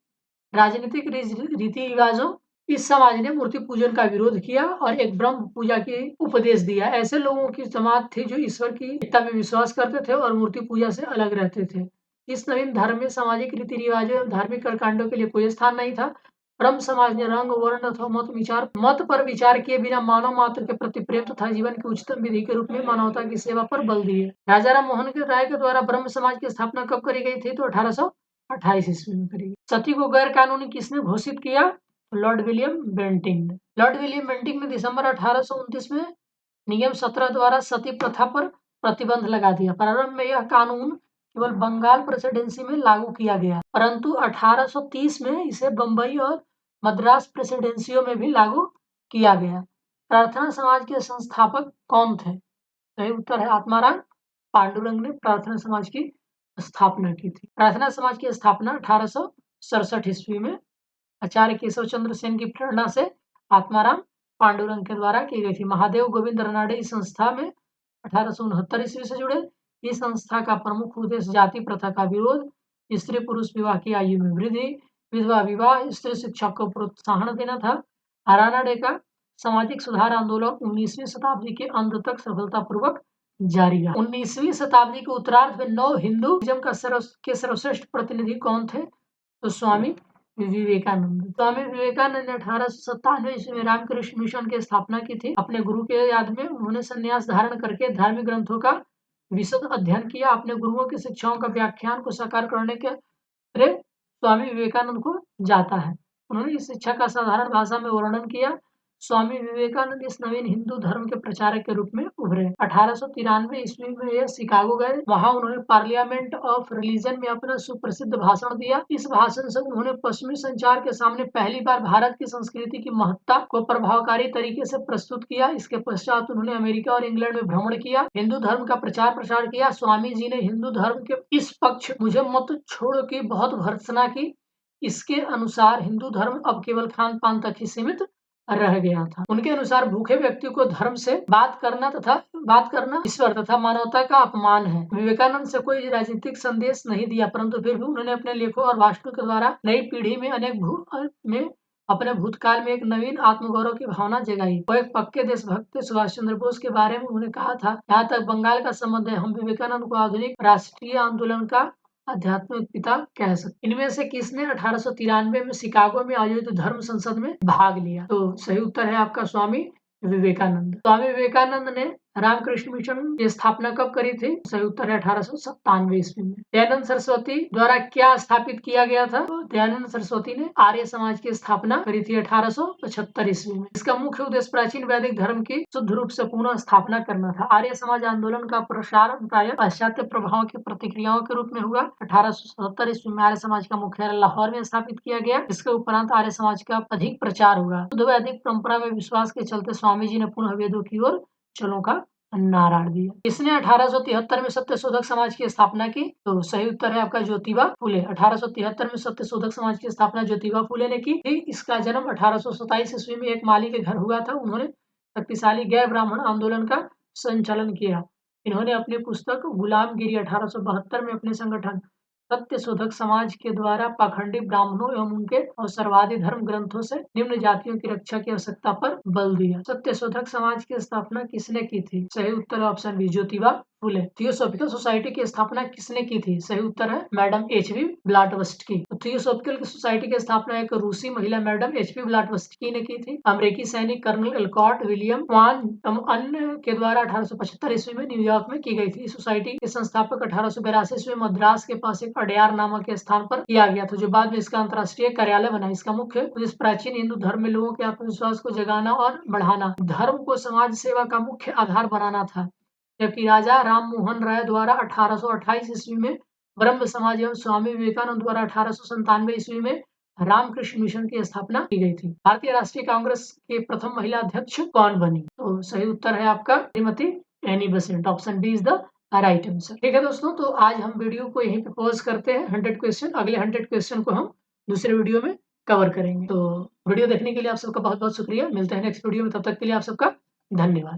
राजनीतिक रीति रिवाजों, इस समाज ने मूर्ति पूजन का विरोध किया और एक ब्रह्म पूजा की उपदेश दिया। ऐसे लोगों की जमात थी जो ईश्वर की एकता में विश्वास करते थे और मूर्ति पूजा से अलग रहते थे। इस नवीन धर्म में सामाजिक रीति रिवाजों एवं धार्मिक कर्मकांडों के लिए कोई स्थान नहीं था। ब्रह्म समाज ने रंग, वर्ण अथवा मत पर विचार किए बिना मानव मात्र के प्रति प्रेम तथा जीवन की उच्चतम विधि के रूप में मानवता की सेवा पर बल दिए। राजाराम मोहन राय के द्वारा ब्रह्म समाज की स्थापना कब करी गई थी? तो 1828 ईस्वी में करी गई। सती को गैर कानूनी किसने घोषित किया? लॉर्ड विलियम बेंटिंक ने। लॉर्ड विलियम बेंटिंक ने दिसंबर 1829 में नियम 17 द्वारा सती प्रथा पर प्रतिबंध लगा दिया। प्रारंभ में यह कानून केवल बंगाल प्रेसिडेंसी में लागू किया गया, परंतु 1830 में इसे बंबई और मद्रास प्रेसिडेंसियों में भी लागू किया गया। प्रार्थना समाज के संस्थापक कौन थे? सही उत्तर है आत्माराम पांडुरंग ने प्रार्थना समाज की स्थापना की थी। प्रार्थना समाज की स्थापना 1867 ईस्वी में आचार्य केशव चंद्र सेन की प्रेरणा से आत्माराम पांडुरंग के द्वारा की गई थी। महादेव गोविंद रनाडे इस संस्था में 1869 ईस्वी से जुड़े। इस संस्था का प्रमुख उद्देश्य जाति प्रथा का विरोध, स्त्री पुरुष विवाह की आयु में वृद्धि, विधवा विवाह, स्त्री शिक्षा को प्रोत्साहन देना था। रानाडे का सामाजिक सुधार आंदोलन 19वीं शताब्दी के अंत तक सफलतापूर्वक जारी रहा। 19वीं शताब्दी के उत्तरार्ध में नव हिंदुइज्म का सर्वश्रेष्ठ प्रतिनिधि कौन थे? तो स्वामी विवेकानंद। स्वामी विवेकानंद ने 1897 ईस्वी में रामकृष्ण मिशन की स्थापना की थी। अपने गुरु के याद में उन्होंने संन्यास धारण करके धार्मिक ग्रंथों का विशद अध्ययन किया। अपने गुरुओं की शिक्षाओं का व्याख्यान को साकार करने के श्रेय स्वामी विवेकानंद को जाता है। उन्होंने इस शिक्षा का साधारण भाषा में वर्णन किया। स्वामी विवेकानंद इस नवीन हिंदू धर्म के प्रचारक के रूप में उभरे। 1893 ईस्वी में यह शिकागो गए। वहां उन्होंने पार्लियामेंट ऑफ रिलीजन में अपना सुप्रसिद्ध भाषण दिया। इस भाषण से उन्होंने पश्चिमी संचार के सामने पहली बार भारत की संस्कृति की महत्ता को प्रभावकारी तरीके से प्रस्तुत किया। इसके पश्चात उन्होंने अमेरिका और इंग्लैंड में भ्रमण किया, हिंदू धर्म का प्रचार प्रसार किया। स्वामी जी ने हिंदू धर्म के इस पक्ष मुझे मत छोड़ो की बहुत भर्त्सना की। इसके अनुसार हिंदू धर्म अब केवल खान पान तक ही सीमित रह गया था। उनके अनुसार भूखे व्यक्ति को धर्म से बात करना ईश्वर तथा मानवता का अपमान है। विवेकानंद से कोई राजनीतिक संदेश नहीं दिया, परंतु फिर भी उन्होंने अपने लेखों और भाषणों के द्वारा नई पीढ़ी में अपने भूतकाल में एक नवीन आत्मगौरव की भावना जगाई। वो एक पक्के देशभक्त थे। सुभाष चंद्र बोस के बारे में उन्होंने कहा था, यहाँ तक बंगाल का संबंध है, हम विवेकानंद को आधुनिक राष्ट्रीय आंदोलन का आध्यात्मिक पिता कह सकते। इनमें से किसने 1893 में शिकागो में आयोजित धर्म संसद में भाग लिया? तो सही उत्तर है आपका स्वामी विवेकानंद। स्वामी विवेकानंद ने रामकृष्ण मिशन की स्थापना कब करी थी? सही उत्तर है 1897 ईस्वी में। दयानंद सरस्वती द्वारा क्या स्थापित किया गया था? तो दयानंद सरस्वती ने आर्य समाज की स्थापना करी थी 1875 ईस्वी में। इसका मुख्य उद्देश्य प्राचीन वैदिक धर्म की शुद्ध रूप से पुनः स्थापना करना था। आर्य समाज आंदोलन का प्रसार प्रायः पाश्चात्य प्रभाव की प्रतिक्रियाओं के रूप में हुआ। 1877 ईस्वी में आर्य समाज का मुख्यालय लाहौर में स्थापित किया गया। इसके उपरांत आर्य समाज का अधिक प्रचार हुआ। शुद्ध वैदिक परंपरा में विश्वास के चलते स्वामी जी ने पुनः वेदों की ओर चलो का नारा दिया। इसने 1873 में सत्यशोधक समाज की स्थापना की। तो सही उत्तर है आपका ज्योतिबा फुले। 1873 में सत्यशोधक समाज की स्थापना ज्योतिबा फुले ने की थी। इसका जन्म 1827 ईस्वी में एक माली के घर हुआ था। उन्होंने शक्तिशाली गैर ब्राह्मण आंदोलन का संचालन किया। इन्होंने अपनी पुस्तक गुलामगिरी 1872 में अपने संगठन सत्य शोधक समाज के द्वारा पाखंडी ब्राह्मणों एवं उनके अवसरवादी धर्म ग्रंथों से निम्न जातियों की रक्षा की आवश्यकता पर बल दिया। सत्य शोधक समाज की स्थापना किसने की थी? सही उत्तर है option B, Jyotiba Phule. Theosophical society की स्थापना किसने की थी? सही उत्तर है मैडम एच.वी. ब्लॉटवर्स्की। तो थियोसॉफिकल सोसाइटी की स्थापना एक रूसी महिला मैडम एच.वी. ब्लॉटवर्स्की ने की थी। अमेरिकी सैनिक कर्नल एल्कॉट विलियम वान अन्य के द्वारा 1875 ईस्वी में न्यूयॉर्क में की गई थी। इस सोसाइटी के संस्थापक 1882 ईस्वी में मद्रास के पास एक अडयार नामक के स्थान पर किया गया था, जो बाद में इसका अंतर्राष्ट्रीय कार्यालय बना। इसका मुख्य उद्देश्य प्राचीन हिंदू धर्म में लोगों के आत्मविश्वास को जगाना और बढ़ाना, धर्म को समाज सेवा का मुख्य आधार बनाना था। जबकि राजा राम मोहन राय द्वारा 1828 ईस्वी में ब्रह्म समाज एवं स्वामी विवेकानंद द्वारा 1897 ईस्वी में रामकृष्ण मिशन की स्थापना की गई थी। भारतीय राष्ट्रीय कांग्रेस के प्रथम महिला अध्यक्ष कौन बनी? तो सही उत्तर है आपका Shrimati Annie Besant. Option B is the right answer. ठीक है दोस्तों, तो आज हम वीडियो को यहीं पे पॉज करते हैं। 100 क्वेश्चन, अगले 100 क्वेश्चन को हम दूसरे वीडियो में कवर करेंगे। तो वीडियो देखने के लिए आप सबका बहुत बहुत शुक्रिया। मिलते हैं नेक्स्ट वीडियो में, तब तक के लिए आप सबका धन्यवाद।